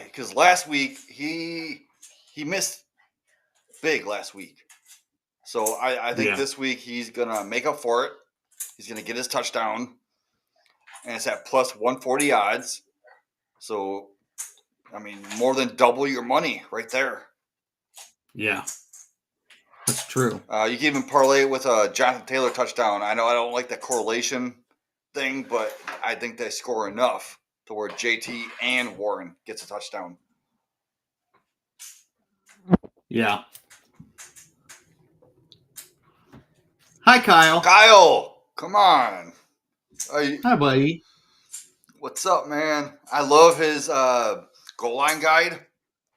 [SPEAKER 2] Because last week he missed big last week. So I think this week he's going to make up for it. He's going to get his touchdown. And it's at plus 140 odds. So, I mean, more than double your money right there.
[SPEAKER 1] Yeah. That's true.
[SPEAKER 2] You can even parlay it with a Jonathan Taylor touchdown. I know I don't like that correlation thing, but I think they score enough to where JT and Warren gets a touchdown.
[SPEAKER 1] Yeah. Hi, Kyle.
[SPEAKER 2] Kyle, come on.
[SPEAKER 1] Hi, buddy.
[SPEAKER 2] What's up, man? I love his goal line guide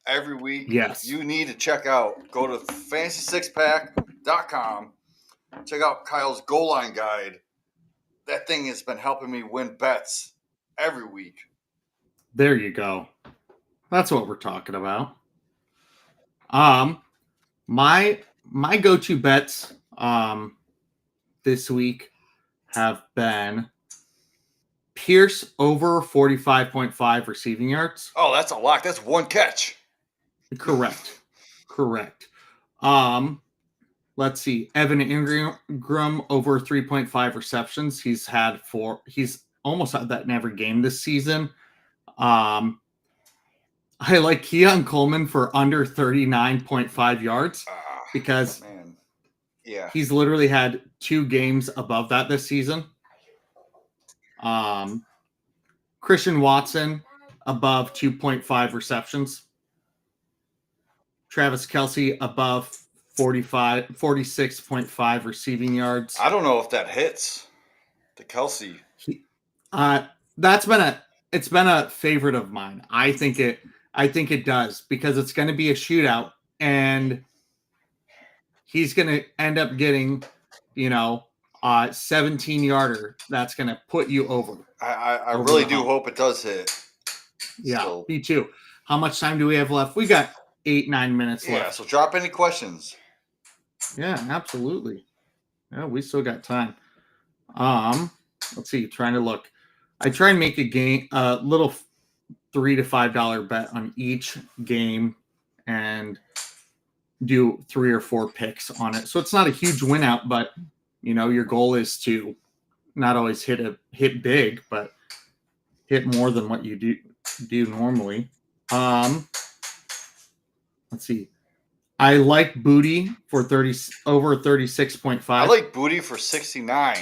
[SPEAKER 2] every week.
[SPEAKER 1] Yes.
[SPEAKER 2] You need to check out. Go to fantasy6pack.com. Check out Kyle's goal line guide. That thing has been helping me win bets every week.
[SPEAKER 1] There you go. That's what we're talking about. My go-to bets this week have been Pierce over 45.5 receiving yards.
[SPEAKER 2] Oh, that's a lock. That's one catch. Correct.
[SPEAKER 1] Let's see. Evan Ingram over 3.5 receptions. He's almost had that in every game this season. I like Keon Coleman for under 39.5 yards because he's literally had 2 games above that this season. Christian Watson above 2.5 receptions. Travis Kelce above 46.5 receiving yards.
[SPEAKER 2] I don't know if that hits the Kelce.
[SPEAKER 1] It's been a favorite of mine. I think it does because it's going to be a shootout and he's going to end up getting, 17-yarder that's going to put you over.
[SPEAKER 2] I really do hope it does hit.
[SPEAKER 1] Yeah, so. Me too. How much time do we have left? We got 8-9 minutes left.
[SPEAKER 2] Yeah, so drop any questions.
[SPEAKER 1] Yeah, absolutely. Yeah, we still got time. Let's see. Trying to look. I try and make a little $3 to $5 bet on each game and do 3 or 4 picks on it. So it's not a huge win out, but your goal is to not always hit big, but hit more than what you do normally. Let's see. I like Booty for over 36.5.
[SPEAKER 2] I like Booty for 69.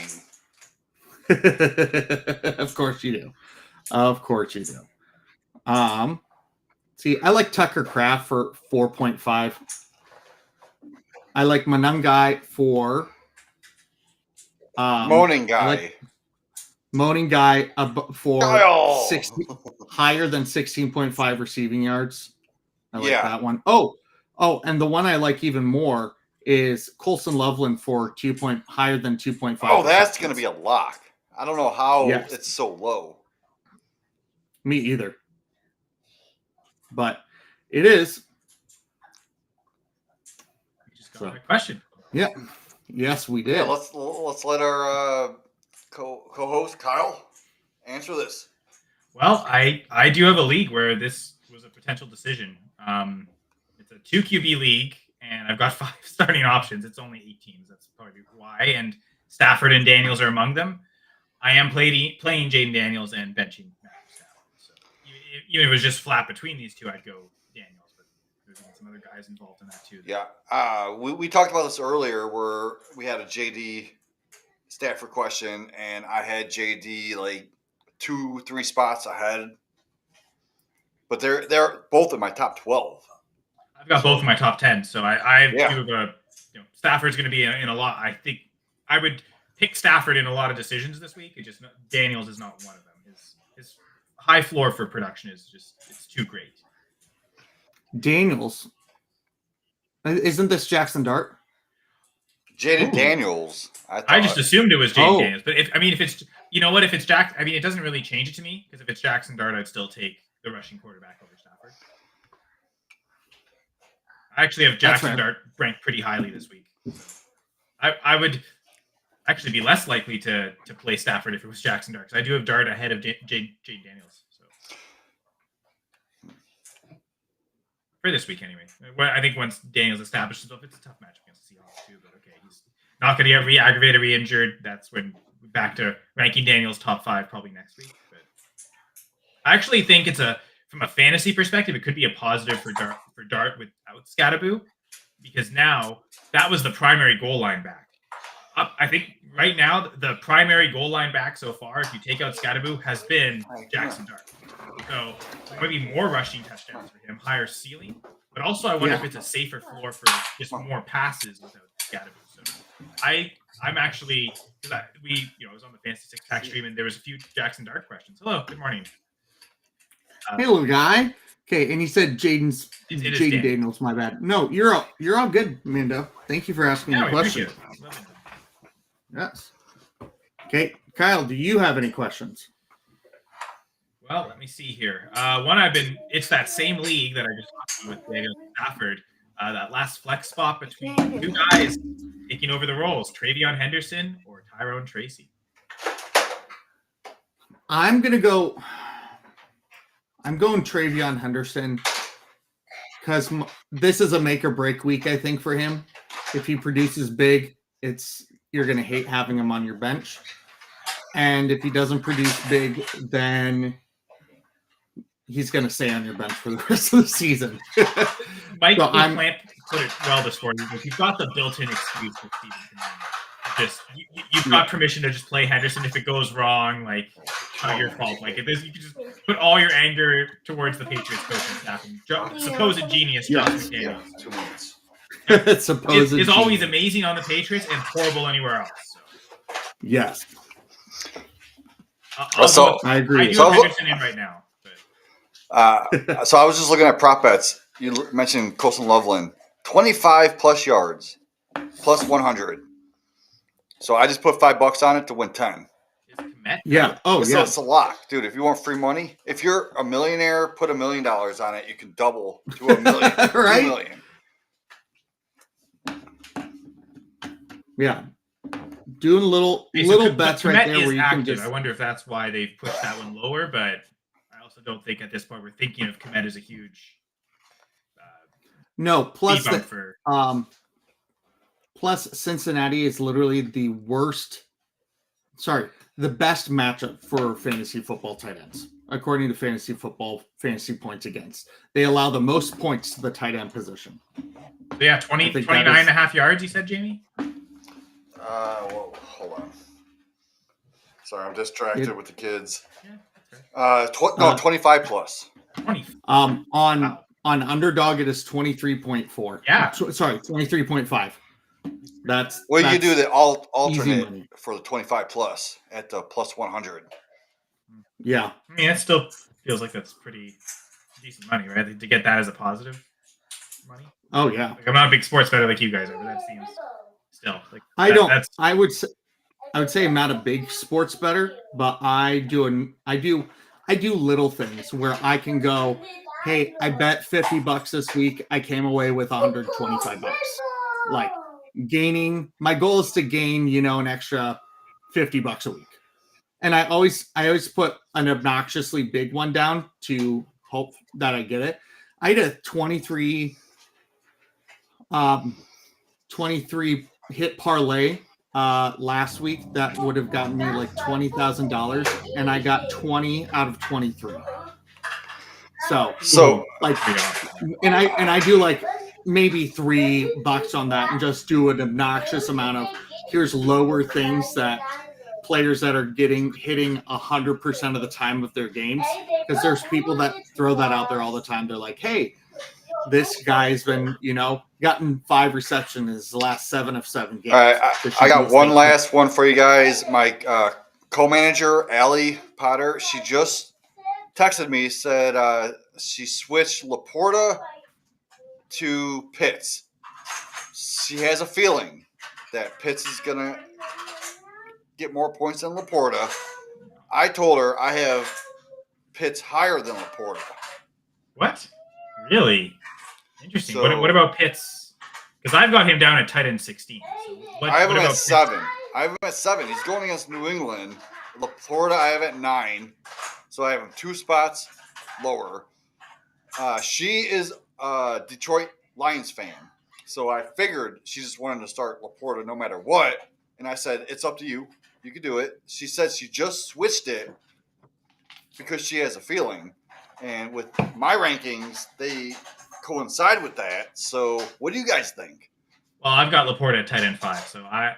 [SPEAKER 1] Of course you do. Of course you do. See, I like Tucker Craft for 4.5. I like Manungai for
[SPEAKER 2] Moaning Guy.
[SPEAKER 1] Moaning Guy for
[SPEAKER 2] Kyle!
[SPEAKER 1] 60, higher than 16.5 receiving yards. I like
[SPEAKER 2] Yeah.
[SPEAKER 1] that one. Oh, and the one I like even more is Colson Loveland for higher than 2.5.
[SPEAKER 2] Oh, that's going to be a lock. I don't know how it's so low.
[SPEAKER 1] Me either. But it is.
[SPEAKER 3] You just got my question.
[SPEAKER 1] Yeah. Yes, we did.
[SPEAKER 2] Yeah, let's let our co-host Kyle answer this.
[SPEAKER 3] Well, I do have a league where this was a potential decision. It's a 2 QB league, and I've got 5 starting options. It's only 8 teams. That's probably why. And Stafford and Daniels are among them. I am playing Jaden Daniels and benching Matthew Stafford. So even if it was just flat between these two, I'd go Daniels. But there's some other guys involved in that too.
[SPEAKER 2] Yeah. We talked about this earlier where we had a JD Stafford question, and I had JD like 2-3 spots ahead. But they're both in my top 12.
[SPEAKER 3] I've got both in my top 10, so I do have a Stafford's going to be in a lot. I think I would pick Stafford in a lot of decisions this week. Daniels is not one of them. His high floor for production is it's too great.
[SPEAKER 1] Daniels, isn't this Jackson Dart?
[SPEAKER 2] Jaden Daniels.
[SPEAKER 3] I just assumed it was Jaden Daniels, but if it's if it's Jack, I mean it doesn't really change it to me because if it's Jackson Dart, I'd still take the rushing quarterback over Stafford. I actually have Jackson Dart ranked pretty highly this week. I would actually be less likely to play Stafford if it was Jackson Dart because I do have Dart ahead of Jaden Daniels. So for this week anyway, I think once Daniels establishes himself, it's a tough matchup against the Seahawks too. But okay, he's not going to get re-aggravated, re-injured. That's when we're back to ranking Daniels top 5 probably next week. But I actually think from a fantasy perspective, it could be a positive for Dart without Scatterboo, because now that was the primary goal line back. I think right now the primary goal line back so far, if you take out Scatterboo, has been Jackson Dart. So there might be more rushing touchdowns for him, higher ceiling, but also I wonder if it's a safer floor for just more passes without Scatterboo. So I'm actually I was on the Fantasy Six Pack stream and there was a few Jackson Dart questions. Hello, good morning.
[SPEAKER 1] Hey, little guy. Okay, and he said Jaden Daniels. My bad. No, you're all good, Mando. Thank you for asking the question. Yes. Okay, Kyle, do you have any questions?
[SPEAKER 3] Well, let me see here. It's that same league that I just talked about with Daniel Stafford. That last flex spot between 2 guys taking over the roles, Travion Henderson or Tyrone Tracy.
[SPEAKER 1] I'm going Travion Henderson because this is a make or break week, I think, for him. If he produces big, you're going to hate having him on your bench. And if he doesn't produce big, then he's going to stay on your bench for the rest of the season.
[SPEAKER 3] Mike Plant put it well this morning. You've got the built-in excuse with Steven. You've got permission to just play Henderson if it goes wrong. Like, not your fault. Like, you can just put all your anger towards the Patriots coaching staff and supposed genius Josh McDaniels.
[SPEAKER 2] 2 minutes.
[SPEAKER 3] Is always amazing on the Patriots and horrible anywhere else. So.
[SPEAKER 1] Yes.
[SPEAKER 3] I agree. I do have Henderson in right now.
[SPEAKER 2] So I was just looking at prop bets. You mentioned Colson Loveland, 25 plus yards, plus 100. So I just put $5 on it to win 10.
[SPEAKER 1] Yeah. Oh,
[SPEAKER 2] so it's a lock, dude. If you want free money, if you're a millionaire, put $1 million on it. You can double to $1 million.
[SPEAKER 1] Right?
[SPEAKER 2] $2 million.
[SPEAKER 1] Yeah. Doing little bets right there where you can just.
[SPEAKER 3] I wonder if that's why they pushed that one lower, but I also also don't think at this point we're thinking of Komet as a huge
[SPEAKER 1] No, plus
[SPEAKER 3] speed bump for.
[SPEAKER 1] Plus Cincinnati is literally the best matchup for fantasy football tight ends, according to fantasy football fantasy points against. They allow the most points to the tight end position.
[SPEAKER 3] So yeah, 29 and a half yards, you said, Jamie?
[SPEAKER 2] Well, hold on. Sorry, I'm distracted with the kids.
[SPEAKER 3] Yeah,
[SPEAKER 2] 25 plus.
[SPEAKER 3] 20.
[SPEAKER 1] On Underdog, it is 23.4.
[SPEAKER 3] Yeah.
[SPEAKER 1] Sorry, 23.5. That's
[SPEAKER 2] Well,
[SPEAKER 1] that's
[SPEAKER 2] you do the
[SPEAKER 1] money.
[SPEAKER 2] alternate for the 25 plus at the plus 100.
[SPEAKER 1] Yeah.
[SPEAKER 3] I mean, it still feels like that's pretty decent money, right? To get that as a positive money.
[SPEAKER 1] Oh yeah.
[SPEAKER 3] Like, I'm not a big sports bettor like you guys are, but that seems still like
[SPEAKER 1] I would say I'm not a big sports bettor, but I do little things where I can go, hey, I bet $50 this week. I came away with $125. Like gaining, my goal is to gain, an extra $50 a week. And I always put an obnoxiously big one down to hope that I get it. I had a 23 hit parlay last week that would have gotten me like $20,000, and I got 20 out of 23. So like, and I do like maybe $3 on that, and just do an obnoxious amount of here's lower things that players that are hitting 100% of the time of their games, because there's people that throw that out there all the time. They're like, hey, this guy's been, gotten 5 receptions in his last 7 of 7 games.
[SPEAKER 2] All right, I got one last one for you guys. My co-manager, Allie Potter, she just texted me, said she switched Laporta to Pitts. She has a feeling that Pitts is going to get more points than Laporta. I told her I have Pitts higher than Laporta.
[SPEAKER 3] What? Really? Interesting.
[SPEAKER 2] So,
[SPEAKER 3] what about Pitts? Because I've got him down at tight end 16. So
[SPEAKER 2] I have him at 7. I have him at 7. He's going against New England. Laporta I have at 9. So I have him 2 spots lower. She is a Detroit Lions fan. So I figured she just wanted to start Laporta no matter what. And I said, it's up to you. You can do it. She said she just switched it because she has a feeling. And with my rankings, they coincide with that. So what do you guys think?
[SPEAKER 3] Well, I've got Laporta at tight end 5, so I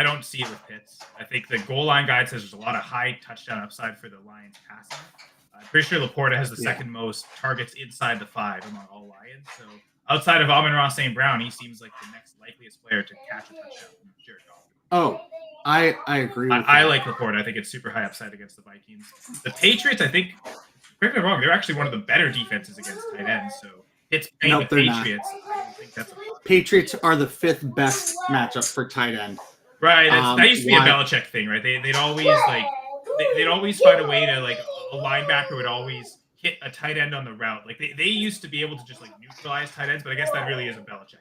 [SPEAKER 3] don't see it with Pitts. I think the goal line guide says there's a lot of high touchdown upside for the Lions passing. I'm pretty sure Laporta has the second most targets inside the 5 among all Lions. So outside of Amon-Ra St. Brown, he seems like the next likeliest player to catch a touchdown from Jared Goff.
[SPEAKER 1] Oh, I agree with
[SPEAKER 3] I like Laporta. I think it's super high upside against the Vikings. The Patriots, I think, correct me if I'm wrong, they're actually one of the better defenses against tight ends. So it's playing the Patriots. I don't think that's
[SPEAKER 1] Patriots are the 5th best matchup for tight end.
[SPEAKER 3] Right. That used to be a Belichick thing, right? They'd always find a way to, like, a linebacker would always hit a tight end on the route. Like they used to be able to just like neutralize tight ends, but I guess that really is a Belichick thing.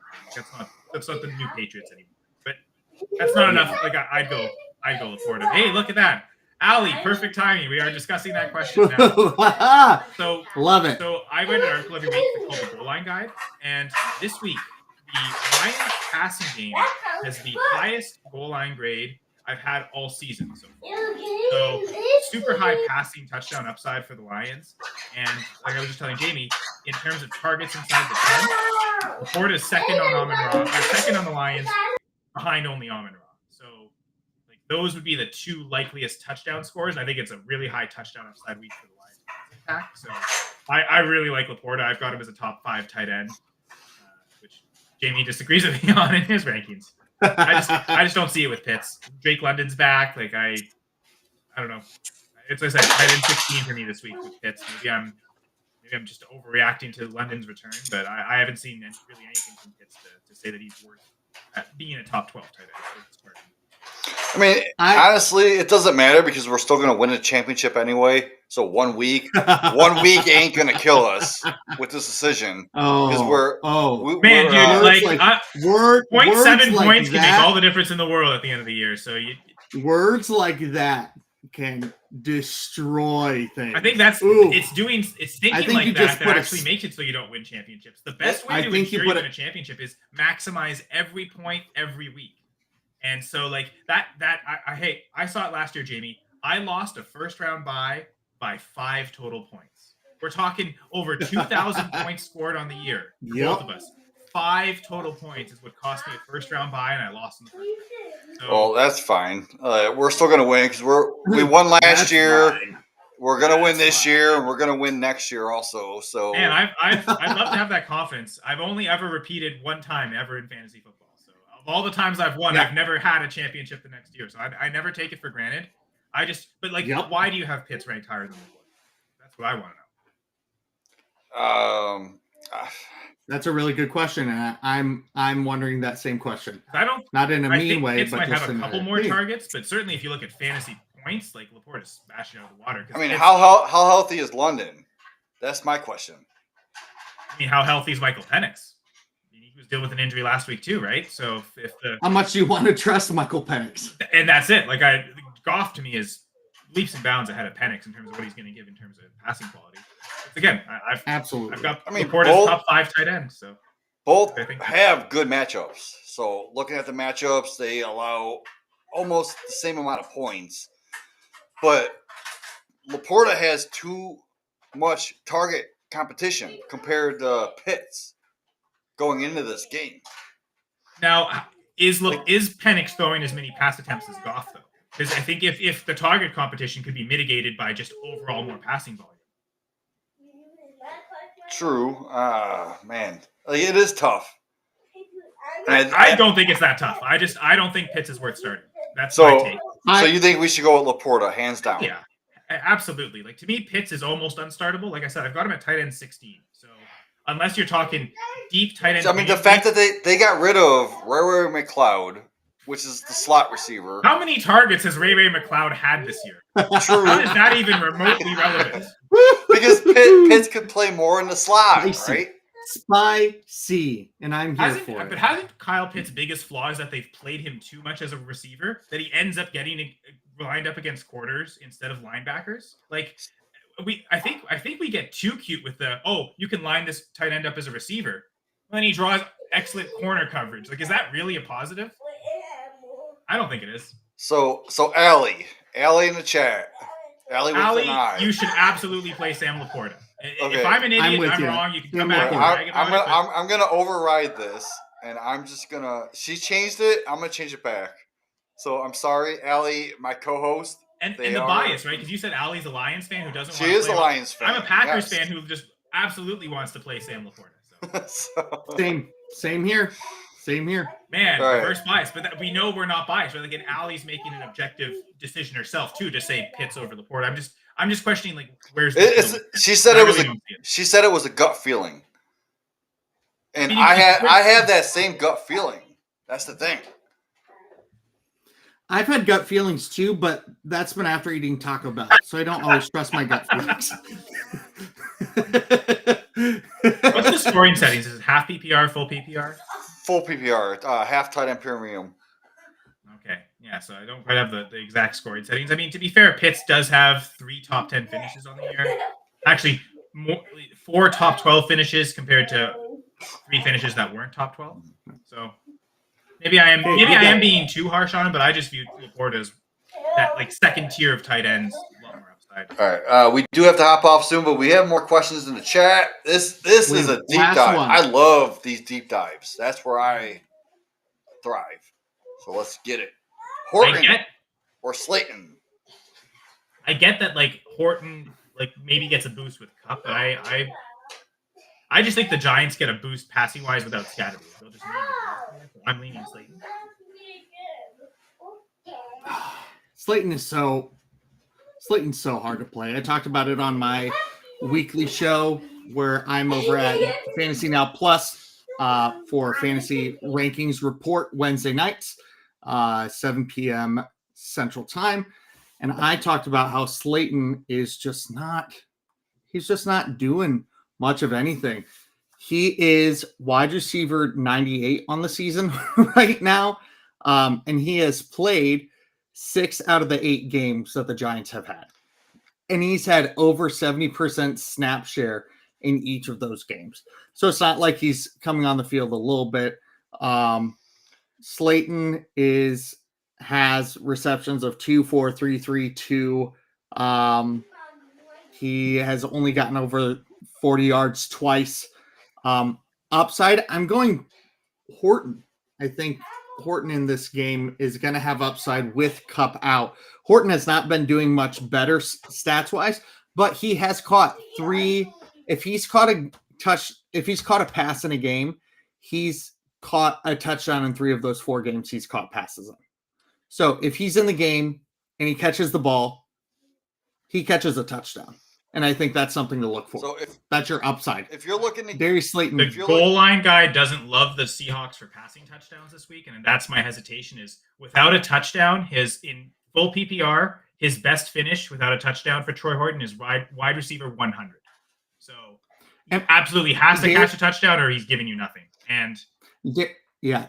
[SPEAKER 3] That's not the new Patriots anymore. But that's not enough. Like I'd go Laporta. Hey, look at that. Allie, perfect timing. We are discussing that question now. So
[SPEAKER 1] love it.
[SPEAKER 3] So I read an article every week called the Goal Line Guide, and this week the Lions passing game has the highest goal line grade I've had all season so far. So super high passing touchdown upside for the Lions. And like I was just telling Jamie, in terms of targets inside the 10, Laporta is second on Amon-Ra, or second on the Lions, behind only Amon-Ra. So like those would be the 2 likeliest touchdown scores. I think it's a really high touchdown upside week for the Lions attack. So I really like Laporta. I've got him as a top 5 tight end, which Jamie disagrees with me on in his rankings. I just don't see it with Pitts. Drake London's back. Like I don't know. It's like I said, tight end 16 for me this week with Pitts. Maybe I'm just overreacting to London's return, but I haven't seen really anything from Pitts to say that he's worth being a top 12 tight end.
[SPEAKER 2] I mean, honestly, it doesn't matter because we're still going to win a championship anyway. So 1 week ain't going to kill us with this decision. Because we're
[SPEAKER 3] 0.7 points can make all the difference in the world at the end of the year. So
[SPEAKER 1] words like that can destroy things.
[SPEAKER 3] I think that's
[SPEAKER 1] Ooh.
[SPEAKER 3] it's thinking like that actually makes it so you don't win championships. The best way to ensure you win a championship is maximize every point every week. And so like I saw it last year, Jamie. I lost a first round bye by 5 total points. We're talking over 2,000 points scored on the year for both of us. 5 total points is what cost me a first round bye, and I lost in the first round. So,
[SPEAKER 2] well, that's fine. We're still going to win because we won last year.
[SPEAKER 1] Fine.
[SPEAKER 2] We're going to win this year, and we're going to win next year also. So,
[SPEAKER 3] man, I'd love to have that confidence. I've only ever repeated one time ever in fantasy football. So of all the times I've won, I've never had a championship the next year. So I never take it for granted. Why do you have Pitts ranked higher than LaPorta? That's what I want to know.
[SPEAKER 1] That's a really good question, and I'm wondering that same question.
[SPEAKER 3] Not
[SPEAKER 1] in a mean way,
[SPEAKER 3] Pitts
[SPEAKER 1] but
[SPEAKER 3] might
[SPEAKER 1] just
[SPEAKER 3] have a couple more targets. But certainly, if you look at fantasy points, like LaPorta's smashing out of the water.
[SPEAKER 2] I mean, how healthy is London? That's my question.
[SPEAKER 3] I mean, how healthy is Michael Penix? He was dealing with an injury last week too, right? So
[SPEAKER 1] how much do you want to trust Michael Penix?
[SPEAKER 3] And that's it. Like Goff to me is leaps and bounds ahead of Penix in terms of what he's going to give in terms of passing quality. Again, I've got LaPorta's top 5 tight ends. So
[SPEAKER 2] both have good matchups. So looking at the matchups, they allow almost the same amount of points, but LaPorta has too much target competition compared to Pitts going into this game.
[SPEAKER 3] Now, is Penix throwing as many pass attempts as Goff though? Because I think if the target competition could be mitigated by just overall more passing volume.
[SPEAKER 2] True. Man. It is tough.
[SPEAKER 3] I don't think it's that tough. I don't think Pitts is worth starting. That's my take.
[SPEAKER 2] So you think we should go with LaPorta, hands down?
[SPEAKER 3] Yeah, absolutely. Like to me, Pitts is almost unstartable. Like I said, I've got him at tight end 16. So unless you're talking deep tight end.
[SPEAKER 2] I mean, the fact that they got rid of Ray McLeod, which is the slot receiver.
[SPEAKER 3] How many targets has Ray McLeod had this year?
[SPEAKER 2] True.
[SPEAKER 3] How is that even remotely relevant?
[SPEAKER 2] Because Pitts could play more in the slot, right?
[SPEAKER 1] Spicy, and I'm here for it.
[SPEAKER 3] But hasn't Kyle Pitts' biggest flaw is that they've played him too much as a receiver, that he ends up getting lined up against quarters instead of linebackers? Like, I think we get too cute with you can line this tight end up as a receiver. Then he draws excellent corner coverage. Like, is that really a positive? I don't think it is.
[SPEAKER 2] So Allie in the chat. Allie with an eye.
[SPEAKER 3] You should absolutely play Sam LaPorta.
[SPEAKER 2] Okay.
[SPEAKER 3] If I'm an idiot and I'm wrong, you can come back and brag about it.
[SPEAKER 2] I'm gonna override this, and I'm just gonna. She changed it. I'm gonna change it back. So I'm sorry, Allie, my co-host.
[SPEAKER 3] And the bias, right? Because you said Allie's a Lions fan who doesn't.
[SPEAKER 2] She is a Lions fan.
[SPEAKER 3] I'm a Packers fan who just absolutely wants to play Sam LaPorta. So.
[SPEAKER 1] Same here.
[SPEAKER 3] Man, reverse bias, but we know we're not biased. Right? Like, and Allie's making an objective decision herself too to say Pitts over LaPorta. I'm just questioning like where's.
[SPEAKER 2] She said it was a gut feeling, and I had that same gut feeling. That's the thing.
[SPEAKER 1] I've had gut feelings too, but that's been after eating Taco Bell, so I don't always trust my gut feelings.
[SPEAKER 3] What's the scoring settings? Is it half PPR, full PPR?
[SPEAKER 2] Full PPR, half tight end premium.
[SPEAKER 3] Okay, yeah, so I don't quite have the exact scoring settings. I mean, to be fair, Pitts does have 3 top 10 finishes on the year. Actually, 4 top 12 finishes compared to 3 finishes that weren't top 12. So maybe I am being too harsh on him, but I just view LaPorta as that like second tier of tight ends. A lot more upside.
[SPEAKER 2] All right, we do have to hop off soon, but we have more questions in the chat. This is a deep dive. I love these deep dives. That's where I thrive. So let's get it. Horton or Slayton?
[SPEAKER 3] I get that like Horton like maybe gets a boost with Kupp, but I just think the Giants get a boost passing wise without Scatterby. They'll just need it. I'm leaning Slayton.
[SPEAKER 1] Slayton's so hard to play. I talked about it on my weekly show where I'm over at Fantasy Now Plus for Fantasy Rankings Report Wednesday nights, 7 p.m. Central Time. And I talked about how Slayton is just not doing much of anything. He is wide receiver 98 on the season right now. And he has played 6 out of the 8 games that the Giants have had. And he's had over 70% snap share in each of those games. So it's not like he's coming on the field a little bit. Slayton has receptions of 2, 4, 3, 3, 2. He has only gotten over 40 yards twice. Upside, I'm going Horton. I think Horton in this game is going to have upside with Cup out. Horton has not been doing much better stats-wise, but he has caught 3. If he's caught a pass in a game, he's caught a touchdown in 3 of those 4 games he's caught passes in. So if he's in the game and he catches the ball, he catches a touchdown. And I think that's something to look for. So that's your upside.
[SPEAKER 2] If you're looking at
[SPEAKER 1] Darius Slayton,
[SPEAKER 3] the goal line guy doesn't love the Seahawks for passing touchdowns this week, and that's my hesitation. Is without a touchdown, his in full PPR, his best finish without a touchdown for Troy Horton is wide receiver 100. So he absolutely has to catch a touchdown, or he's giving you nothing. And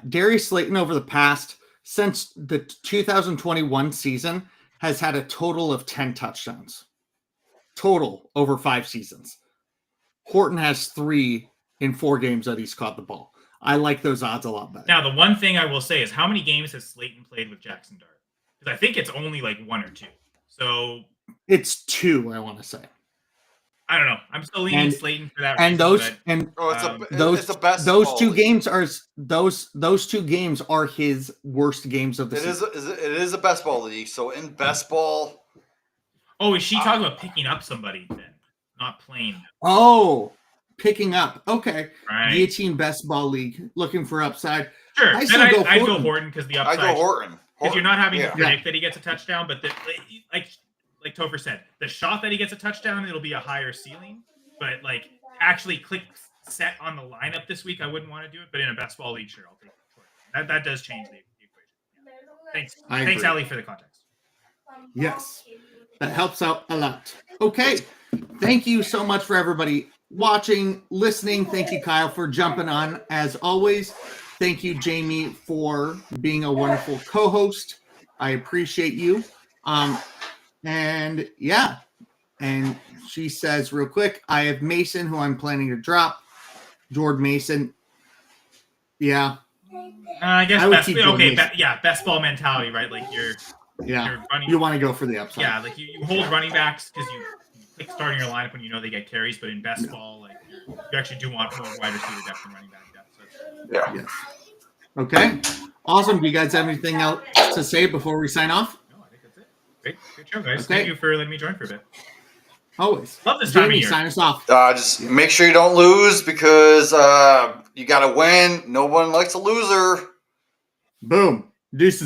[SPEAKER 1] Darius Slayton over the past since the 2021 season has had a total of 10 touchdowns. Total over 5 seasons. Horton has 3 in 4 games that he's caught the ball. I like those odds a lot better.
[SPEAKER 3] Now, the one thing I will say is how many games has Slayton played with Jackson Dart? Because I think it's only like 1 or 2. So
[SPEAKER 1] it's 2, I want to say.
[SPEAKER 3] I don't know. I'm still leaning Slayton for that.
[SPEAKER 1] And
[SPEAKER 3] reason,
[SPEAKER 1] those 2 games are those 2 games are his worst games of the season.
[SPEAKER 2] It is a best ball league. So in best ball.
[SPEAKER 3] Oh, is she talking about picking up somebody then, not playing?
[SPEAKER 1] Oh, picking up. Okay.
[SPEAKER 3] Right.
[SPEAKER 1] Guillotine best ball league, looking for upside.
[SPEAKER 3] Sure. I'd go Horton because the upside.
[SPEAKER 2] I go Horton.
[SPEAKER 3] Because you're not having to predict that he gets a touchdown, but like Topher said, the shot that he gets a touchdown, it'll be a higher ceiling. But like actually click set on the lineup this week, I wouldn't want to do it. But in a best ball league, sure, I'll take it. That does change the equation. Yeah. Thanks, Ali, for the context.
[SPEAKER 1] Yes. That helps out a lot. Okay. Thank you so much for everybody watching, listening. Thank you, Kyle, for jumping on as always. Thank you, Jamie, for being a wonderful co-host. I appreciate you. And she says real quick, I have Mason, who I'm planning to drop. Jordan Mason. Yeah.
[SPEAKER 3] I guess best ball mentality, right? Like you're running,
[SPEAKER 1] you want to go for the upside.
[SPEAKER 3] Yeah, like you hold running backs because you pick starting your lineup when you know they get carries, but in best ball, like you actually do want more wide receiver depth and running back depth. So
[SPEAKER 1] Yes. Okay. Awesome. Do you guys have anything else to say before we sign off?
[SPEAKER 3] No, I think that's it. Great show, guys. Okay. Thank you for letting me join for a bit.
[SPEAKER 1] Always.
[SPEAKER 3] Love this time of year.
[SPEAKER 1] Sign us off.
[SPEAKER 2] Just make sure you don't lose because you got to win. No one likes a loser.
[SPEAKER 1] Boom. Deuces.